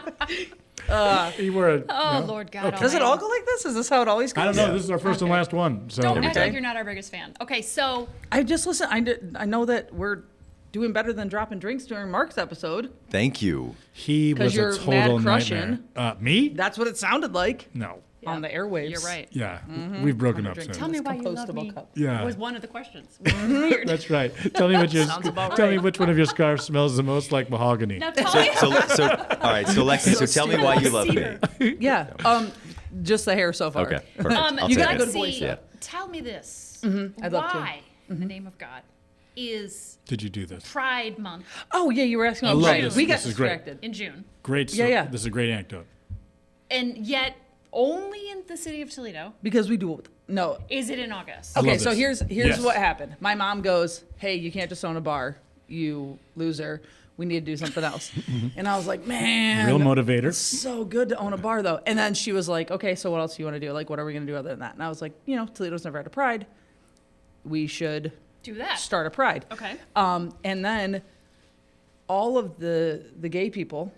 He wore a. Oh, Lord God. Does it all go like this? Is this how it always goes? I don't know. This is our first and last one. So Don't act Okay. like you're not our biggest fan. Okay, so I just listen. I know that we're doing better than dropping drinks during Mark's episode. thank you. he 'Cause was a you're total mad nightmare. crushing. Me? That's what it sounded like No. on the airwaves. you're right. Yeah, we've broken up drink since. Tell me This why you love compostable me. cup. Yeah. Was one of the questions. Weird. That's right. Tell me what your Sounds about tell me right. which one of your scarves smells the most like mahogany. Now tell me. So all right. So Lexi, so tell me why you love me. Cedar. Yeah. Just the hair so far. Okay. Perfect. I'll you take got a it. good voice, Yeah. Tell me this. I'd love to. Why, in the name of God, Did you do this? Pride Month Oh yeah, you were asking I about love Pride. this. We got This is great. distracted. in June. Great. Yeah. This is a great anecdote. And yet, only in the city of Toledo Because we do no. is it in August. Okay, love so this. here's Yes. what happened. My mom goes, "Hey, you can't just own a bar, you loser. We need to do something else." And I was like, "Man, Real motivator. it's so good to own a bar, though." And then she was like, "Okay, so what else do you want to do? Like, what are we going to do other than that?" And I was like, Toledo's never had a Pride. We should Do that. start a Pride. Okay. And then all of the gay people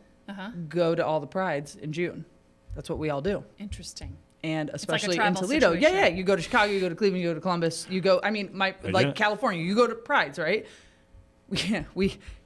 go to all the Prides in June. That's what we all do. Interesting. And like a especially in travel Toledo. situation. Yeah. You go to Chicago, you go to Cleveland, you go to Columbus, you go, Yeah. California, you go to Prides, right?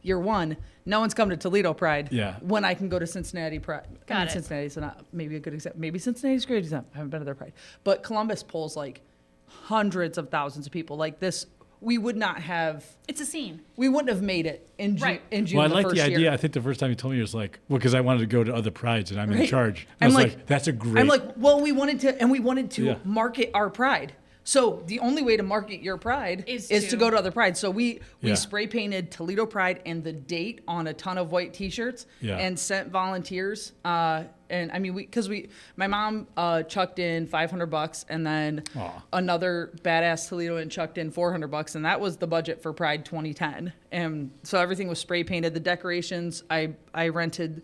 Year one, no one's come to Toledo Pride. Yeah. When I can go to Cincinnati Pride. Got it. Cincinnati's not maybe a good example. Maybe Cincinnati's a great example. I haven't been to their Pride. But Columbus pulls like hundreds of thousands of people. Like this, we would not have, It's a scene. we wouldn't have made it in June. Right. In June Well, I the like first the idea. year. I think the first time you told me, it was like, well, because I wanted to go to other prides and I'm in Right. charge. And I I'm was like- like, that's a great. I'm like, well, we wanted to Yeah. market our Pride. So the only way to market your Pride Is is to- to go to other Prides. So we Yeah. spray painted Toledo Pride and the date on a ton of white T-shirts Yeah. and sent volunteers. And I mean, my mom chucked in $500 and then Aw. another badass Toledoan chucked in $400, and that was the budget for Pride 2010. And so everything was spray painted. The decorations, I rented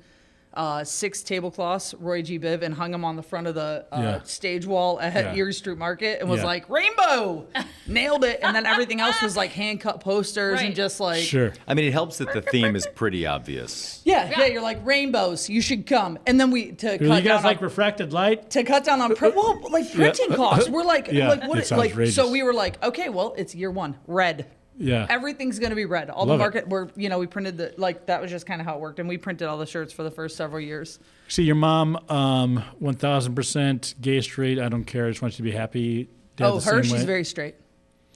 6 tablecloths, Roy G. Biv, and hung them on the front of the Yeah. stage wall at Yeah. Erie Street Market and was Yeah. like, rainbow! Nailed it. And then everything else was like hand cut posters and Right. just like, Sure. I mean, it helps that the theme is pretty obvious. yeah, you're like, rainbows, you should come. And then You guys like refracted light? to cut down on printing costs. We're like, Yeah, like what? it's Like, outrageous. so we were like, okay, well, it's year one, red. Yeah. Everything's gonna be red. All Love the it. market, we printed that was just kind of how it worked, and we printed all the shirts for the first several years. See, your mom, 1,000% gay, straight. I don't care. I just want you to be happy. Dad, Oh, the her, same she's way. very straight.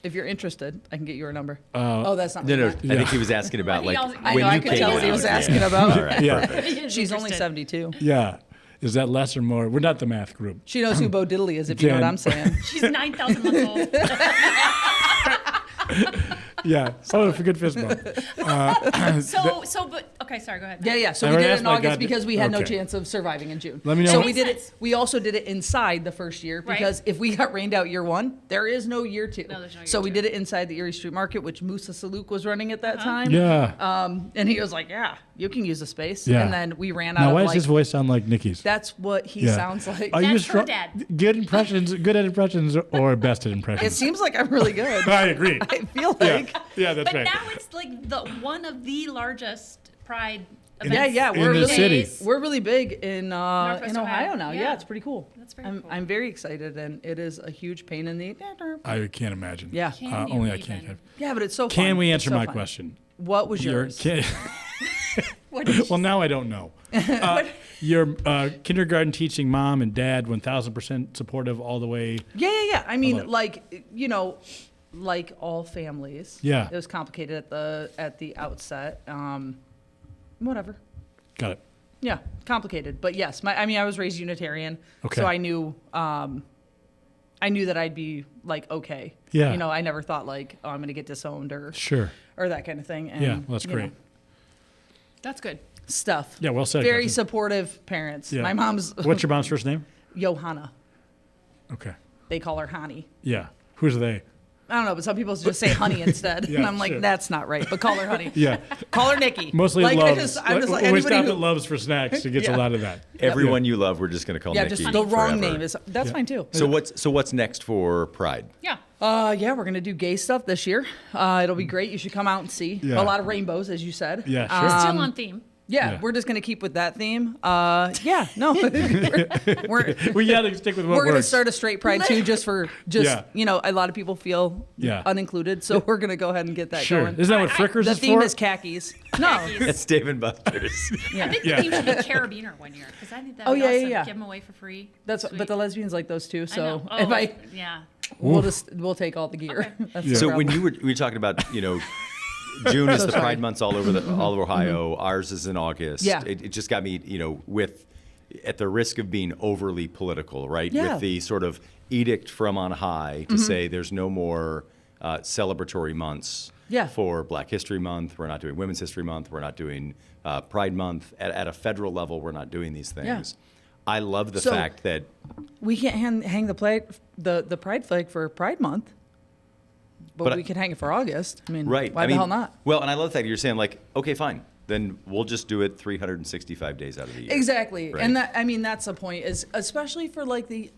If you're interested, I can get you her number. Oh, that's not. No, no. what I think he was asking about like I when know, you I could came tell what he out. was asking about. All right, Yeah. perfect. She's only 72. Yeah. Is that less or more? We're not the math group. She knows who Bo Diddley is, if you know what Jen. I'm saying. She's 9,000 months old. Yeah. Oh, for good fist bump. Okay, sorry, go ahead. Yeah. So I we already did it asked in my August God- because we had no okay. chance of surviving in June. Let me know So when- we did Makes it. sense. We also did it inside the first year Right. because if we got rained out year one, there is no year two. No, there's no year so we two. did it inside the Erie Street Market, which Musa Saluk was running at that time. Yeah. And he was like, "Yeah, you can use the space." Yeah. And then we ran out Now, of why like. does his voice sound like Nikki's? That's what he Yeah. sounds like. Are you That's her strong? dad. Good impressions, good at impressions, or best at It impressions? seems like I'm really good. I agree. I feel Yeah, like. yeah, that's But right. now it's like one of the largest Pride Yeah, events. yeah, In we're the really city. We're really big in Northwest Ohio Ohio. now. Yeah. Yeah. It's pretty cool. That's very I'm cool. I'm very excited, and it is a huge pain in the. I can't imagine. Yeah. Can you only I even? can't have. Yeah, but it's so fun. Can we It's answer so my fun. question? What was Your yours? ki- What did well, now I don't know. Your kindergarten teaching mom and dad, 1,000% supportive all the way. Yeah. I mean, love it. like like all families. Yeah. It was complicated at the outset. Whatever. Got it. Yeah, complicated, but yes. I was raised Unitarian, Okay. so I knew that I'd be like okay. Yeah. I never thought like, oh, I'm going to get disowned or Sure. that kind of thing. And, Yeah, well, that's you know, great. That's good. stuff. Yeah, well said. Very Gretchen. supportive parents. Yeah. My mom's What's your mom's first name? Johanna. Okay. They call her Hani. Yeah. Who's they? I don't know, but some people just say honey instead. Yeah, And I'm like, sure. that's not right. But call her honey. Yeah. Call her Nikki. Mostly like, loves. I'm just like when we anybody stop who, at Loves for snacks, it gets a Yeah. lot of that. Everyone you love, we're just going to call yeah, Nikki just the wrong forever. name is that's fine too. So what's next for Pride? Yeah. Yeah, we're gonna do gay stuff this year. It'll be great. You should come out and see Yeah. a lot of rainbows, as you said. Yeah, sure. Still on theme. Yeah, Yeah. we're just gonna keep with that theme. Yeah, no, we're We got to stick with what we're gonna works. start a straight pride too, just Yeah. a lot of people feel Yeah. unincluded, so we're gonna go ahead and get that Sure. going. Isn't that what Frickers The is theme for? is khakis. No, It's Dave and Buster's. I think the theme should be carabiner one year because I think that Oh, would yeah, awesome. yeah. Give them away for free. that's Sweet. but the lesbians like those too. I So know. if Yeah. we'll take all the gear. That's the So when problem. we were talking about, June is So the sorry. Pride months all over all over Ohio. Ours is in August. Yeah. It just got me, at the risk of being overly political, right? Yeah. With the sort of edict from on high to say there's no more celebratory months. Yeah. for Black History Month. We're not doing Women's History Month. We're not doing Pride Month. At a federal level, we're not doing these things. I love the fact that we can't hang the pride flag for Pride Month, but we can hang it for August. I mean, right. why the hell not? Well, and I love the fact that you're saying, like, okay, fine. Then we'll just do it 365 days out of the year. Exactly, right? and that's the point. Is especially for like the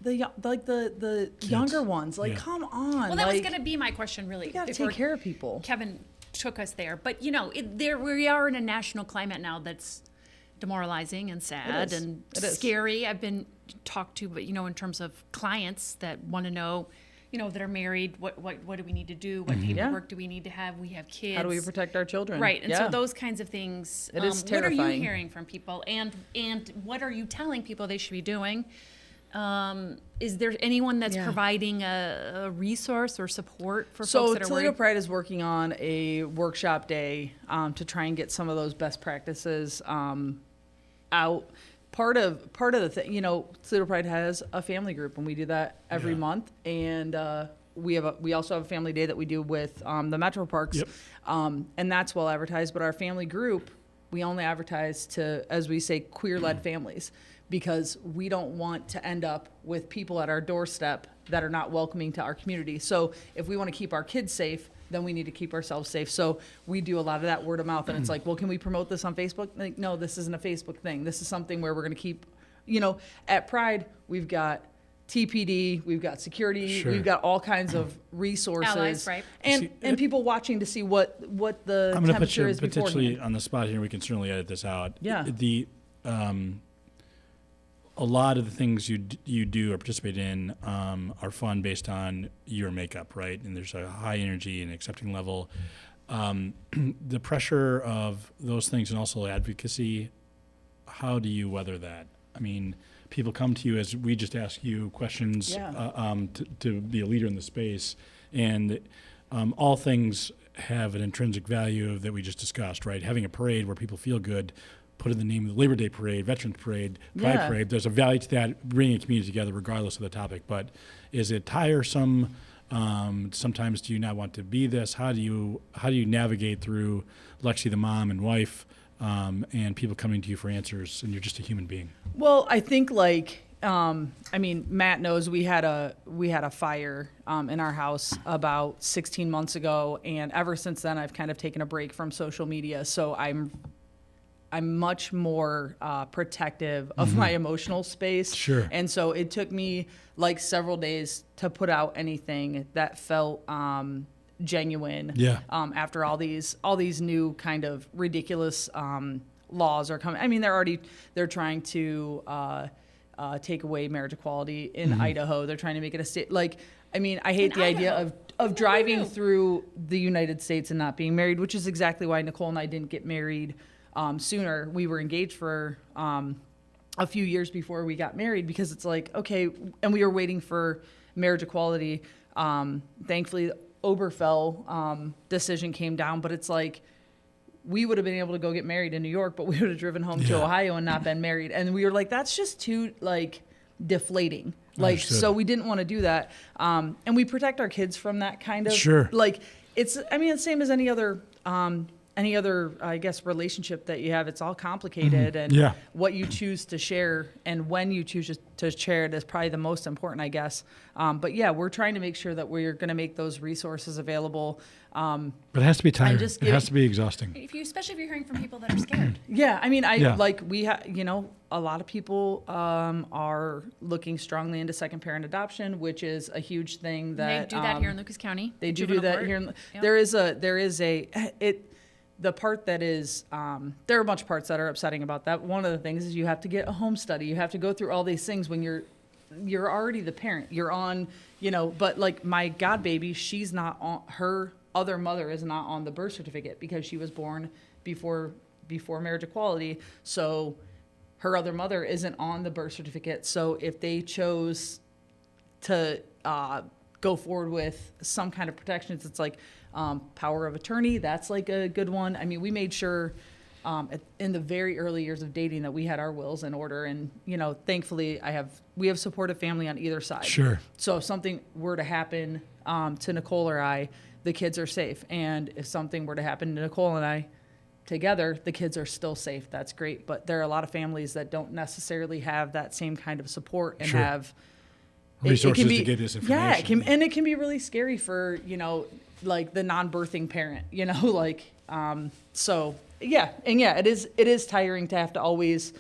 younger ones. Like, come on. Well, that was going to be my question, really. You got to if take we're- care of people. Kevin took us there, but we are in a national climate now that's demoralizing and sad and scary. I've been talked to, but in terms of clients that want to know, that are married, what do we need to do? What paperwork do we need to have? We have kids. How do we protect our children? Right, and so those kinds of things. It is What terrifying. are you hearing from people, and what are you telling people they should be doing? Is there anyone that's providing a resource or support for folks that are Toledo worried? Pride is working on a workshop day to try and get some of those best practices out. Part of the thing, Toledo Pride has a family group, and we do that every month. And we also have a family day that we do with the Metro Parks, and that's well advertised. But our family group, we only advertise to, as we say, queer-led families, because we don't want to end up with people at our doorstep that are not welcoming to our community. So if we want to keep our kids safe, then we need to keep ourselves safe. So we do a lot of that word of mouth, and it's like, well, can we promote this on Facebook? Like, no, this isn't a Facebook thing. This is something where we're going to keep, at Pride, we've got TPD, we've got security, we've got all kinds of resources, Allies, right? and people watching to see what the I'm going to put temperature you is potentially beforehand. on the spot here. We can certainly edit this out. Yeah. A lot of the things you do or participate in are fun based on your makeup, right? And there's a high energy and accepting level. The pressure of those things and also advocacy, how do you weather that? I mean, people come to you as we just ask you questions to be a leader in the space. And all things have an intrinsic value that we just discussed, right? Having a parade where people feel good, put in the name of the Labor Day Parade, Veterans Parade, Pride Parade. There's a value to that, bringing a community together regardless of the topic. But is it tiresome? Sometimes do you not want to be this? How do you navigate through Lexi, the mom and wife, and people coming to you for answers, and you're just a human being? Well, I think Matt knows we had a fire in our house about 16 months ago, and ever since then I've kind of taken a break from social media. So I'm much more protective of my emotional space. Sure. And so it took me like several days to put out anything that felt genuine. Yeah. After all these new kind of ridiculous laws are coming. I mean, they're trying to take away marriage equality in Idaho. They're trying to make it a state. Like, I mean, I hate the idea of driving through the United States and not being married, which is exactly why Nicole and I didn't get married sooner. We were engaged for a few years before we got married, because it's like, okay, and we were waiting for marriage equality. Thankfully, the Oberfell decision came down, but it's like, we would have been able to go get married in New York, but we would have driven home to Ohio and not been married. And we were like, that's just too deflating. So we didn't want to do that. And we protect our kids from that kind of, it's the same as any other, I guess, relationship that you have. It's all complicated, and what you choose to share and when you choose to share it is probably the most important, I guess. But we're trying to make sure that we're going to make those resources available. But it has to be tiring. It has to be exhausting. Especially if you're hearing from people that are scared. A lot of people are looking strongly into second parent adoption, which is a huge thing that they do that here in Lucas County. They do that here. The part that is, there are a bunch of parts that are upsetting about that. One of the things is you have to get a home study. You have to go through all these things when you're already the parent. You're on, but like my god baby, she's not on, her other mother is not on the birth certificate because she was born before marriage equality. So her other mother isn't on the birth certificate. So if they chose to go forward with some kind of protections, it's like power of attorney. That's like a good one. I mean, we made sure in the very early years of dating that we had our wills in order, and thankfully we have supportive family on either side. Sure. So if something were to happen to Nicole or I, the kids are safe. And if something were to happen to Nicole and I together, the kids are still safe. That's great. But there are a lot of families that don't necessarily have that same kind of support and have resources to get this information. Yeah, it can be really scary for, like the non-birthing parent, like, so yeah. And yeah, it is tiring to have to always,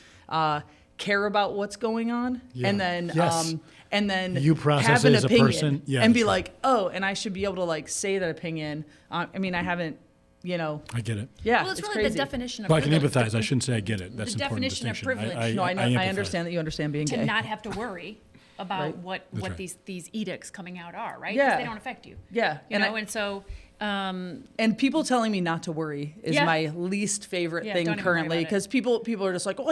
care about what's going on. Yeah. And then you process have an it as opinion a person. Yeah, and be right. like, oh, and I should be able to like say that opinion. I haven't, I get it. yeah, Well, it's really crazy. the definition of Well, I can privilege. empathize. I shouldn't say I get it. That's The an important definition of distinction. privilege. No, I empathize. understand that you understand being To gay. not have to worry about Right. what right. these edicts coming out are, right? 'Cause Yeah. they don't affect you. Yeah, And so and people telling me not to worry is Yeah. my least favorite Yeah, thing don't even worry currently, about it. because people are just like, oh,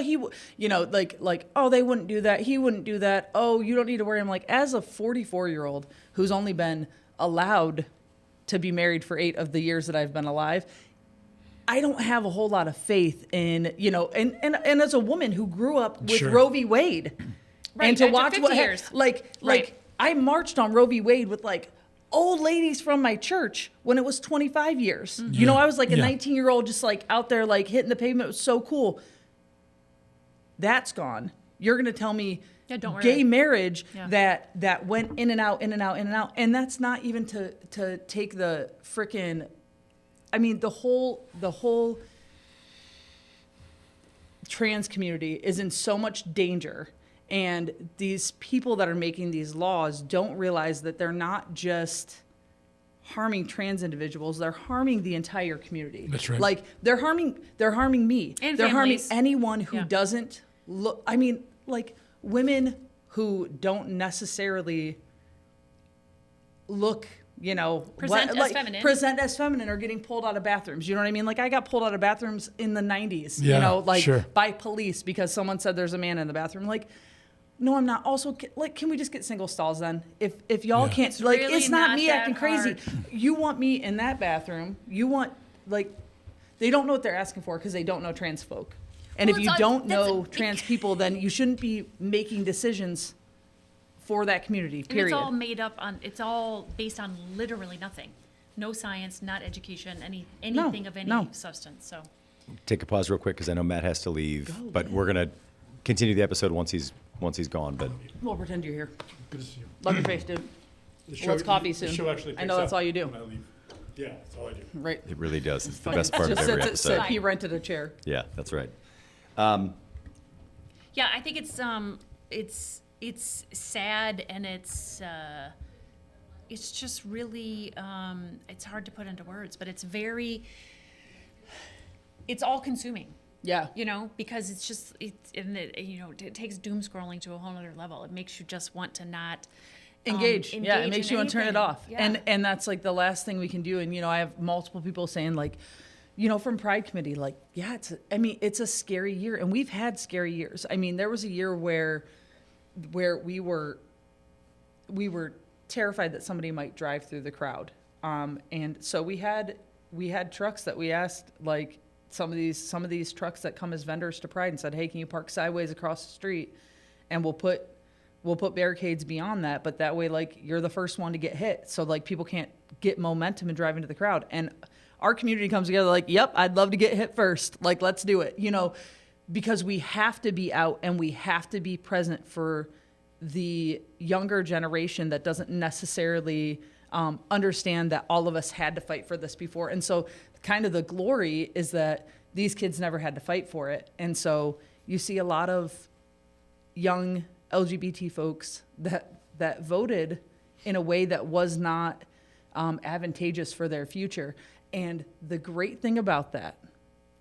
like, oh, they wouldn't do that, he wouldn't do that, oh, you don't need to worry. I'm like, as a 44-year-old who's only been allowed to be married for 8 of the years that I've been alive, I don't have a whole lot of faith in, and as a woman who grew up with Sure. Roe v. Wade, Right, and to that took watch 50 years. like Right. I marched on Roe v. Wade with like old ladies from my church when it was 25 years. Mm-hmm. I was like a Yeah. 19-year-old just like out there like hitting the pavement. It was so cool. That's gone. You're going to tell me Yeah, don't worry. gay marriage Yeah. that went in and out, in and out, in and out. And that's not even to take the frickin', the whole trans community is in so much danger. And these people that are making these laws don't realize that they're not just harming trans individuals, they're harming the entire community. That's right. Like they're harming me. And they're families. harming anyone who Yeah. doesn't look, like women who don't necessarily look, Present as feminine. present as feminine are getting pulled out of bathrooms. You know what I mean? Like I got pulled out of bathrooms in the 90s, Yeah, sure. by police because someone said there's a man in the bathroom. Like, no, I'm not. Also, can we just get single stalls then? If y'all Yeah. can't, It's like, really it's not not me that acting crazy. hard. You want me in that bathroom. You want, like, they don't know what they're asking for because they don't know trans folk. And Well, if you it's don't that's know trans people, then you shouldn't be making decisions for that community, And period. it's all made up it's all based on literally nothing. No science, not education, anything of any no. substance. So Take a pause real quick because I know Matt has to leave, but we're gonna continue the episode once he's gone. But We'll pretend you're here. Good to see you. Love your face, dude. The Well, it's coffee the soon. show actually I know picks that's up all you do. when I leave. Yeah, that's all I do. Right. it really does. It's the best part of Just every said episode. he rented a chair. Yeah, that's right. yeah, I think it's sad and it's just really it's hard to put into words, but it's all consuming. Yeah. Because it takes doom scrolling to a whole other level. It makes you just want to not Engage. Yeah, it engage makes in you want to turn it anything. off. Yeah. And that's like the last thing we can do. And I have multiple people saying like, from Pride Committee, like, yeah, it's a scary year, and we've had scary years. There was a year where we were terrified that somebody might drive through the crowd, and so we had trucks that we asked, like some of these trucks that come as vendors to Pride, and said, hey, can you park sideways across the street, and we'll put barricades beyond that, but that way, like, you're the first one to get hit, so like people can't get momentum and drive into the crowd. And our community comes together like, yep, I'd love to get hit first. Like, let's do it, because we have to be out and we have to be present for the younger generation that doesn't necessarily understand that all of us had to fight for this before. And so kind of the glory is that these kids never had to fight for it. And so you see a lot of young LGBT folks that voted in a way that was not advantageous for their future. And the great thing about that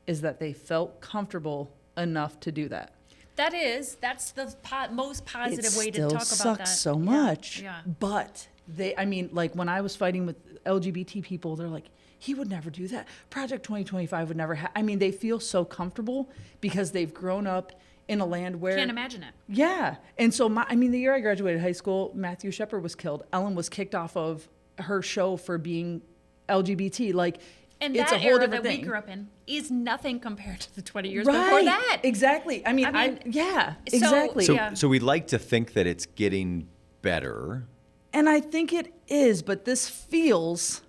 is that they felt comfortable enough to do that. That's the most positive way to talk about that. It still sucks so Yeah, much. Yeah. But like when I was fighting with LGBT people, they're like, he would never do that. Project 2025 would never they feel so comfortable because they've grown up in a land where... Can't imagine it. Yeah. And so the year I graduated high school, Matthew Shepard was killed. Ellen was kicked off of her show for being LGBT. Like, And it's that a whole era different that thing. we grew up in is nothing compared to the 20 years Right. before that. Exactly. Yeah, so- exactly. So, Yeah. so we'd like to think that it's getting better. And I think it is, but this feels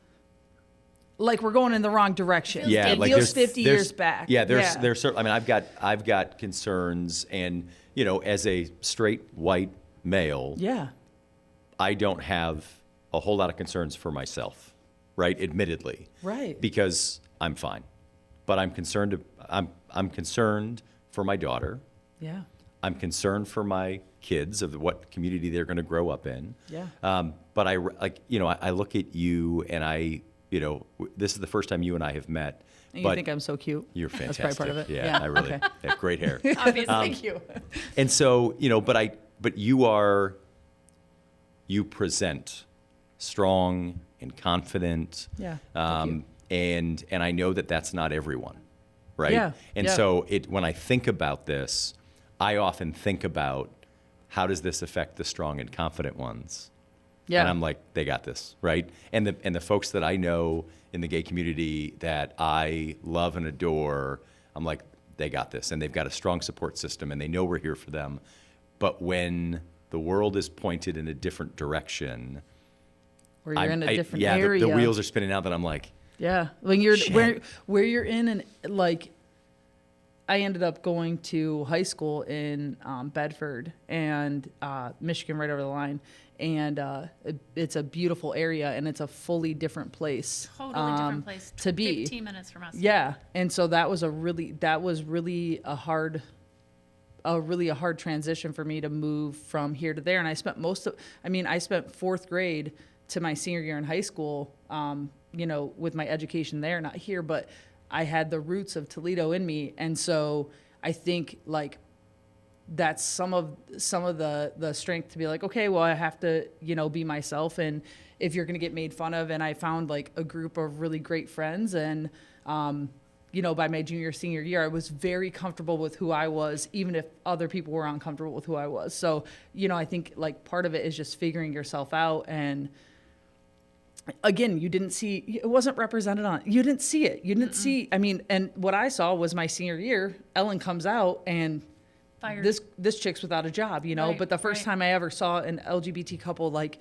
like we're going in the wrong direction. Yeah, it like feels there's 50 years back. Yeah, there's certain. I mean, I've got concerns, and as a straight white male, I don't have a whole lot of concerns for myself, right? Admittedly, right, because I'm fine, but I'm concerned. I'm concerned for my daughter. Yeah. I'm concerned for my kids of what community they're going to grow up in. Yeah. But I look at you, and this is the first time you and I have met. And but you think I'm so cute? You're fantastic. That's probably part of it. Yeah, I really okay. have great hair. Obviously. Thank you. And so, but you present strong and confident. Yeah. And I know that that's not everyone, right? Yeah. And so when I think about this, I often think about how does this affect the strong and confident ones? Yeah. And I'm like, they got this, right? And the folks that I know in the gay community that I love and adore, I'm like, they got this, and they've got a strong support system, and they know we're here for them. But when the world is pointed in a different direction, or you're in a different area, the wheels are spinning out. That I'm like, when you're where you're in, and like, I ended up going to high school in Bedford and Michigan, right over the line. And it's a beautiful area, and it's a fully different place. Totally different place to be. 15 minutes from us. Yeah, and so that was really a hard transition for me to move from here to there. And I spent fourth grade to my senior year in high school, with my education there, not here, but I had the roots of Toledo in me, and so I think like that's some of the strength to be like, okay, well, I have to, be myself. And if you're going to get made fun of, and I found like a group of really great friends, and, by my senior year, I was very comfortable with who I was, even if other people were uncomfortable with who I was. So, I think like part of it is just figuring yourself out. And again, it wasn't represented you didn't see it. You didn't see, and what I saw was my senior year, Ellen comes out and Fired. This chick's without a job, Right, but the first time I ever saw an LGBT couple like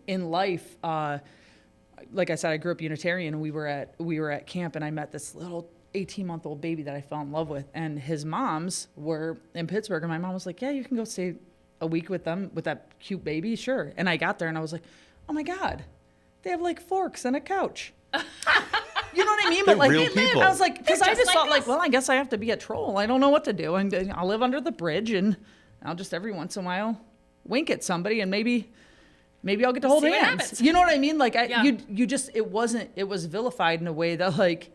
in life, like I said, I grew up Unitarian, and we were at camp, and I met this little 18-month-old baby that I fell in love with, and his moms were in Pittsburgh, and my mom was like, yeah, you can go stay a week with them, with that cute baby, sure. And I got there, and I was like, oh my God, they have like forks and a couch. You know what I mean? They're but like, real people. I was like, because I just thought like like, well, I guess I have to be a troll. I don't know what to do. And I'll live under the bridge, and I'll just every once in a while wink at somebody, and maybe I'll get to hold See what hands. happens. You know what I mean? Like Yeah. it was vilified in a way that like,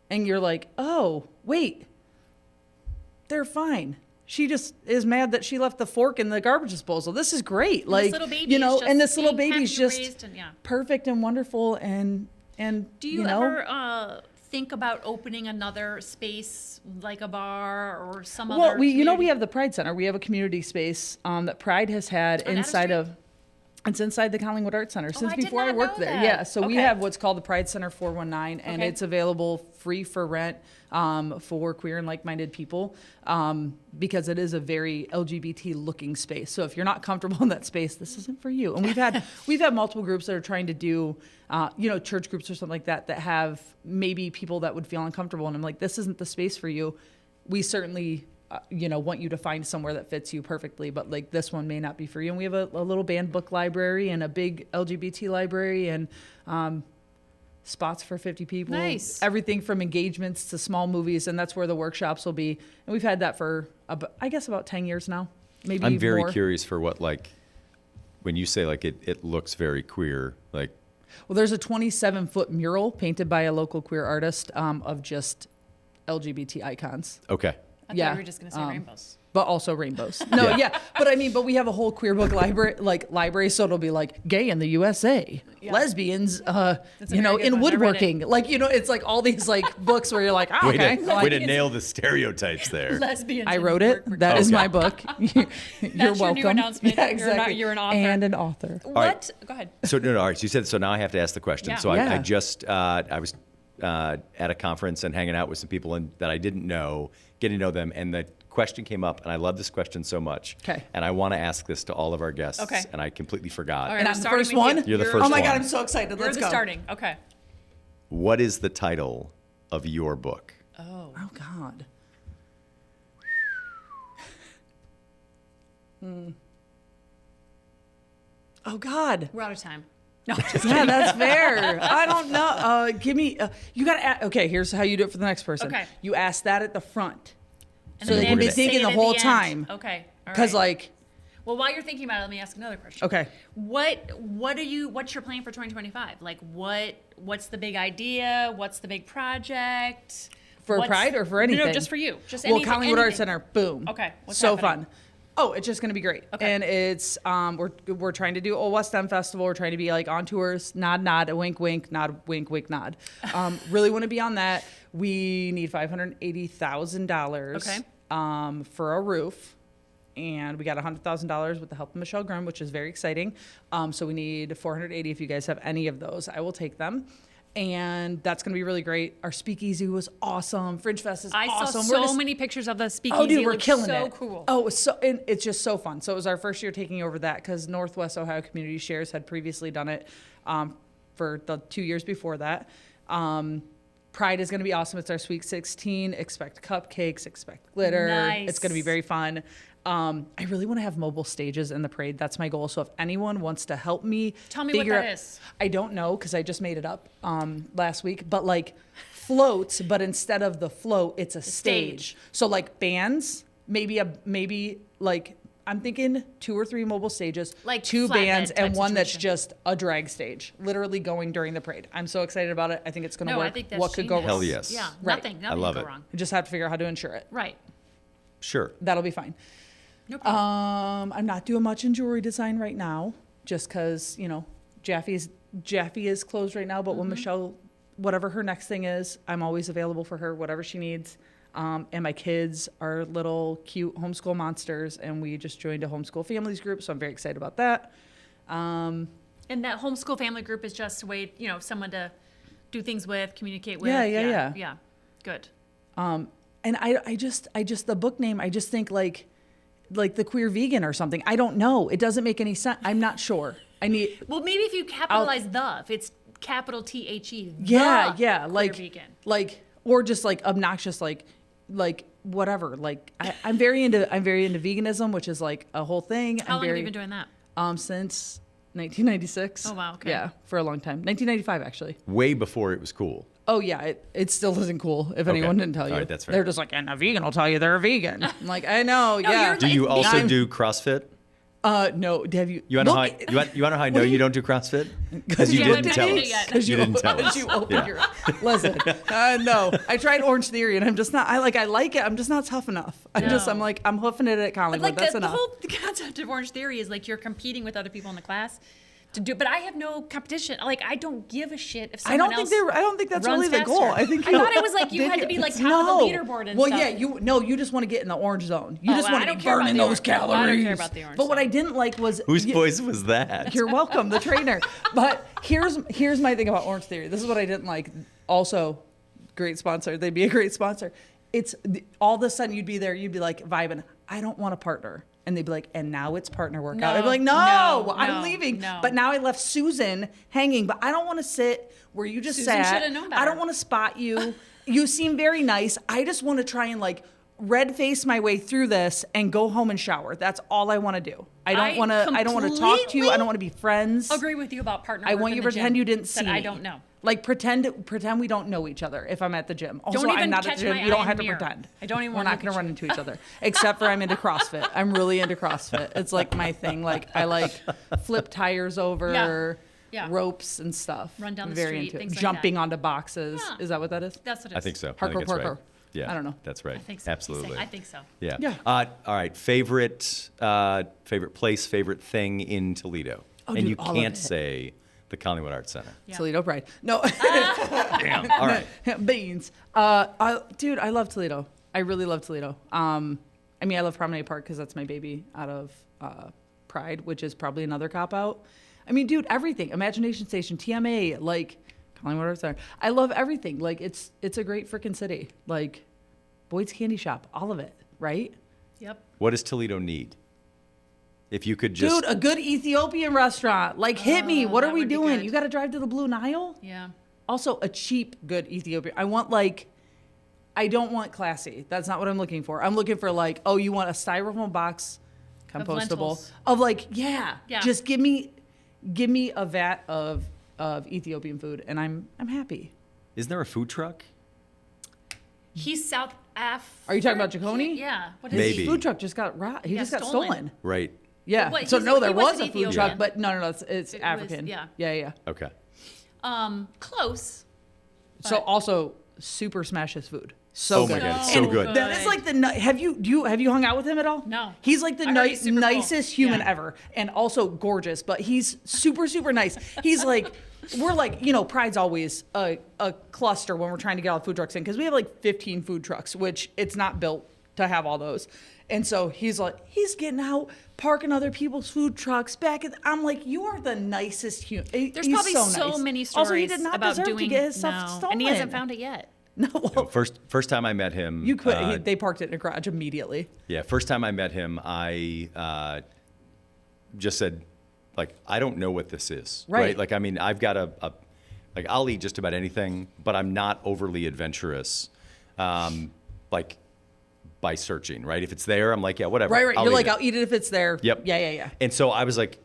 and you're like, oh wait, they're fine. She just is mad that she left the fork in the garbage disposal. This is great. Like, little baby is just and this little being baby's happy just raised, and perfect and wonderful. And do you ever think about opening another space like a bar or some other? Well, we community? have the Pride Center. We have a community space that Pride has had On inside Adams of. It's inside the Collingwood Arts Center since I did before I not worked know there. that. Yeah, so we Okay. have what's called the Pride Center 419, and Okay. it's available free for rent for queer and like-minded people because it is a very LGBT looking space. So if you're not comfortable in that space, this isn't for you. And we've had multiple groups that are trying to do church groups or something like that have maybe people that would feel uncomfortable, and I'm like, this isn't the space for you. We certainly want you to find somewhere that fits you perfectly, but like this one may not be for you. And we have a little banned book library and a big LGBT library, and spots for 50 people. Nice. Everything from engagements to small movies, and that's where the workshops will be. And we've had that for about 10 years now, maybe I'm very more. curious for what, like, when you say like it looks very queer, like. Well, there's a 27-foot mural painted by a local queer artist of just LGBT icons. Okay. I thought yeah, you were just going to say rainbows. But also rainbows. No, yeah. But we have a whole queer book library, so it'll be like gay in the USA, lesbians, a very good in one. I read woodworking. Like, it's like all these like books where you're like, oh, okay. Way to nail the stereotypes there. Lesbians. I in wrote it. work- That is Okay. my book. You're That's welcome. your new announcement. Yeah, You're not- exactly. you're an author. And an author. What? Go ahead. So no, all right. So you said so. Now I have to ask the question. Yeah. So I Yeah. just I was at a conference and hanging out with some people that I didn't know, getting to know them, and the question came up, and I love this question so much. Okay. And I want to ask this to all of our guests. Okay. And I completely forgot. All right, And we're I'm the starting first with one? you. You're the first Oh my one. God, I'm so excited. You're Let's the go. starting. Okay. What is the title of your book? Oh God. Oh God. We're out of time. Yeah, that's fair. I don't know. Give me. You gotta. Okay, here's how you do it for the next person. Okay. You ask that at the front, And so then they can be say thinking it the at whole end. time. Okay. All Because right. like, while you're thinking about it, let me ask another question. okay, What's your plan for 2025? Like what's the big idea? What's the big project? for Pride or for anything? No, just for you. Just well, anything. Collingwood Arts anything. Center. Boom. Okay, what's so happening? fun. Oh, it's just gonna be great. Okay. And it's we're trying to do Old West End Festival. We're trying to be like on tours. Nod, a wink, wink, nod, wink, wink, nod. Really want to be on that. We need $580,000. Okay. For a roof. And we got $100,000 with the help of Michelle Grimm, which is very exciting. So we need 480. If you guys have any of those, I will take them. And that's going to be really great. Our speakeasy was awesome. Fringe Fest is I awesome. saw so many pictures of the speakeasy. Oh, dude, It we're looks killing so it. cool. Oh, it's just so fun. So it was our first year taking over that because Northwest Ohio Community Shares had previously done it for the 2 years before that. Pride is going to be awesome. It's our Sweet 16. Expect cupcakes, expect glitter. Nice. It's going to be very fun. I really want to have mobile stages in the parade. That's my goal. So if anyone wants to help me, Tell me what figure that out- is. I don't know because I just made it up last week. But like floats, but instead of the float, it's a stage. So like bands, maybe like I'm thinking 2 or 3 mobile stages, Like two flatbed bands, type and one that's situation. just a drag stage, literally going during the parade. I'm so excited about it. I think it's going to No, work. I think that's What could go genius. wrong? Hell yes. Yeah, Right. nothing I love can it. go wrong. I just have to figure out how to insure it. Right. Sure. That'll be fine. No problem. I'm not doing much in jewelry design right now, just because Jaffe is closed right now. But when Michelle, whatever her next thing is, I'm always available for her, whatever she needs. And my kids are little cute homeschool monsters, and we just joined a homeschool families group, so I'm very excited about that. And that homeschool family group is just a way, someone to do things with, communicate with. Yeah. Yeah. Good. And I just the book name, I just think like the queer vegan or something. I don't know. It doesn't make any sense. I'm not sure. Well, maybe if you capitalize if it's capital THE. Yeah, queer like vegan. or just like obnoxious, like whatever. Like I'm very into veganism, which is like a whole thing. How long have you been doing that? Since 1996. Oh, wow, okay. Yeah, for a long time. 1995 actually. Way before it was cool. Oh yeah, it still isn't cool. If anyone didn't tell you, All right, that's fair. they're just like, and a vegan will tell you they're a vegan. I'm like, I know, yeah. you're Do you also I'm- do CrossFit? No, have you? You want to know look- how you want to know how I know you don't do CrossFit? Because you You didn't haven't tell done us. it yet. Because You didn't tell us. you opened Yeah. your listen. No, I tried Orange Theory, and I'm just not. I like it. I'm just not tough enough. I'm hoofing it at Collingwood. Like That's the enough. whole concept of Orange Theory is like you're competing with other people in the class to do, but I have no competition. Like I don't give a shit if I someone don't else think I don't think that's runs really the goal. faster. I think I thought it was like you had to be like top of the leaderboard and well, stuff. yeah, you just want to get in the orange zone. You Oh, just well, want I to don't be care about burning the those orange. calories. Well, I don't care about the orange But what zone. I didn't like was Whose voice was that? You're welcome, the trainer. But here's my thing about Orange Theory. This is what I didn't like. Also, great sponsor. They'd be a great sponsor. All of a sudden you'd be there. You'd be like vibing. I don't want a partner. And they'd be like, and now it's partner workout. No, I'd be like, no, I'm leaving. no. But now I left Susan hanging. But I don't want to sit where you just Susan sat. shoulda known I don't better. want to spot you. You seem very nice. I just want to try and like red face my way through this and go home and shower. That's all I want to do. I don't want to talk to you. I don't want to be friends. Agree with you about partner. I work want in you to the pretend gym you didn't see that me. I don't know. Like pretend we don't know each other if I'm at the gym. Also, Don't even I'm not at catch the gym. my You don't eye in have the to mirror. pretend. I don't even We're wanna not look going to at run you. into each other. Except for I'm into CrossFit. I'm really into CrossFit. It's like my thing. Like I like flip tires over Yeah. ropes and stuff. Run down the Very street, into it. things like Jumping that. onto boxes. Yeah. Is that what that is? That's what it is. I think so. I Parkour, think that's right. parkour. Yeah. I don't know. That's right. I think so. Absolutely. I think so. Yeah. Yeah. All right. Favorite place, favorite thing in Toledo, Oh, and dude, you all of can't it. say the Collingwood Arts Center. Yeah. Toledo Pride. No. Damn. All right. Beans. Dude, I love Toledo. I really love Toledo. I mean, I love Promenade Park because that's my baby out of Pride, which is probably another cop out. I mean, dude, everything. Imagination Station, TMA, like Collingwood Arts Center. I love everything. Like it's a great freaking city. Like Boyd's Candy Shop, all of it, right? Yep. What does Toledo need? If you could just Dude, a good Ethiopian restaurant. Like hit me. What that are we would be doing? good. You got to drive to the Blue Nile? Yeah. also a cheap, good Ethiopian. I don't want classy. That's not what I'm looking for. I'm looking for like, oh, you want a styrofoam box, compostable, lentils. of like, yeah, Yeah. just give me a vat of Ethiopian food, and I'm happy. Isn't there a food truck? He's South African. Are you talking about Jaconi? Yeah. What is Maybe. His food truck just got he just got stolen. Right. Yeah. But So he's- no, he there was wasn't a food Ethiopian. truck, but no, it's It was- African. yeah. Yeah. Okay. Close. So But- also super smashes food. So Oh my good. God, it's so And good. That is like the have you hung out with him at all? No. He's like the I heard he's super cool. nicest human Yeah. ever, and also gorgeous. But he's super nice. He's like, we're like, Pride's always a cluster when we're trying to get all the food trucks in, because we have like 15 food trucks, which it's not built to have all those. And so he's getting out, parking other people's food trucks back. I'm like, you are the nicest human. There's He's probably so nice. many stories Also, he did not about deserve doing to get his stuff no. stolen. And he hasn't found it yet. No, No, first time I met him, you could. They parked it in a garage immediately. yeah, first time I met him, I just said, like, I don't know what this is. Right. Like, I mean, I've got like, I'll eat just about anything, but I'm not overly adventurous, like, by searching, right? If it's there, I'm like, yeah, whatever. Right. You're eat like, it. I'll eat it if it's there. Yep. Yeah. And so I was like,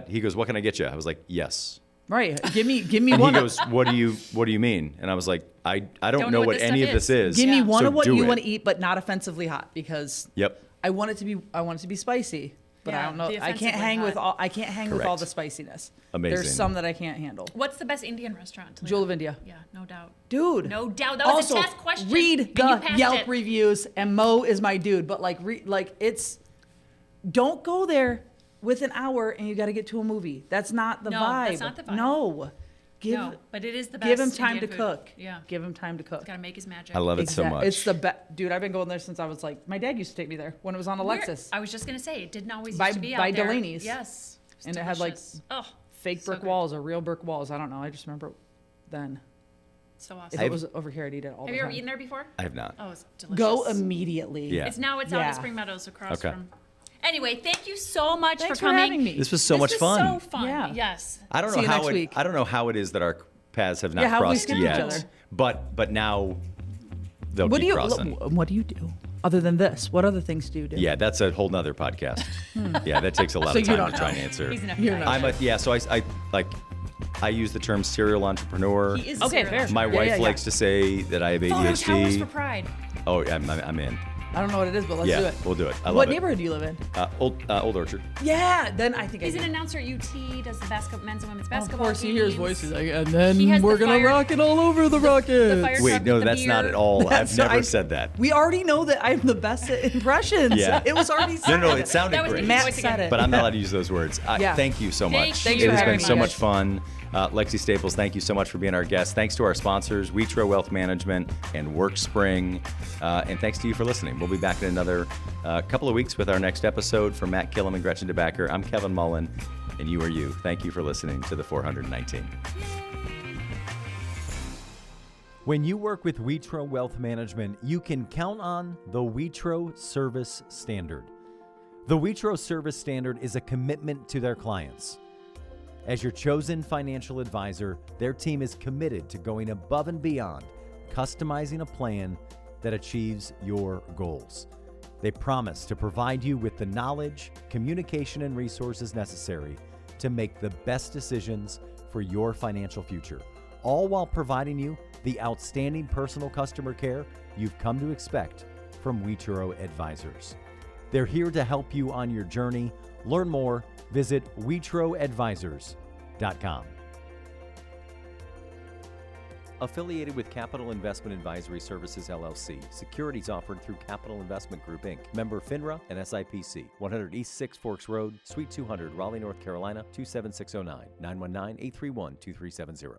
he goes, what can I get you? I was like, yes. Right. Give me And one. he goes, what do you mean? And I was like, I don't know what this any stuff of this is. Give me Yeah. one so of what do you it. want to eat, but not offensively hot, because Yep. I want it to be spicy, but I Yeah, don't know. the I can't offensively hang with hot. all. I can't hang with all Correct. the spiciness. Amazing. There's some that I can't handle. What's the best Indian restaurant? Toledo? Jewel of India. Yeah, no doubt. Dude. No doubt. That was Also, a test question. read and you the passed Yelp it. reviews, and Mo is my dude. But it's, don't go there with an hour and you got to get to a movie. That's not the No, vibe. that's not the vibe. No. No, but it is the best. Give him time Indian to food. cook. Yeah. Give him time to cook. Gotta make his magic. I love it so much. It's the best. Dude, I've been going there since I was like, my dad used to take me there when it was on Where- Alexis. I was just gonna say it didn't always By- used to be by out there. Delaney's. Yes. was And it had, like, delicious. oh, Fake so brick good. walls or real brick walls. I don't know. I just remember then. So If awesome. it I've- was over here, I'd eat it all Have the you time. ever eaten there before? I have not. Oh, it's delicious. Go immediately. Yeah. It's out Yeah. in Spring Meadows across Okay. from. Anyway, thank you so much Thanks for for coming. having me. This was so much fun. So fun. Yeah. Yes. I don't See know you how next week. I don't know how it is that our paths have not Yeah, how have we crossed skipped each yet. other? But now they'll What keep do you crossing. What do you do other than this? What other things do you do? Yeah, that's a whole nother podcast. Yeah, that takes a lot So of you time don't to try know. and answer. He's an You're FBI. not. So I use the term serial entrepreneur. He is a Okay, serial fair. My entrepreneur. wife yeah. likes to say that I have Photos, towers for ADHD. Pride. Oh, yeah, I'm in. I don't know what it is, but let's Yeah, do it. we'll do it. I love What it. neighborhood do you live in? Old Orchard. Yeah, then I think He's I an do. announcer at UT. Does the men's and women's Of basketball. course, he hears games. voices, and He then has we're the gonna fire- rock it all over the Rockets. fire- Wait, truck no, with the that's not beer. at all. That's I've never I- said that. We already know that I'm the best at impressions. Yeah. It was already said. No, it sounded That was great. me. Matt Voice said again. it. But I'm not allowed to use those words. Yeah. Thank you so much. Thanks It for has having been me, so guys. much fun. Lexi Staples, thank you so much for being our guest. Thanks to our sponsors, Wetro Wealth Management and WorkSpring. And thanks to you for listening. We'll be back in another couple of weeks with our next episode. For Matt Killam and Gretchen DeBacker, I'm Kevin Mullen, and you are you. Thank you for listening to the 419. When you work with Wetro Wealth Management, you can count on the Wetro Service Standard. The Wetro Service Standard is a commitment to their clients. As your chosen financial advisor, their team is committed to going above and beyond, customizing a plan that achieves your goals. They promise to provide you with the knowledge, communication, and resources necessary to make the best decisions for your financial future, all while providing you the outstanding personal customer care you've come to expect from Wetro Advisors. They're here to help you on your journey. Learn more, visit WetroAdvisors.com. Affiliated with Capital Investment Advisory Services, LLC. Securities offered through Capital Investment Group, Inc. Member FINRA and SIPC. 100 East 6 Forks Road, Suite 200, Raleigh, North Carolina, 27609. 919-831-2370.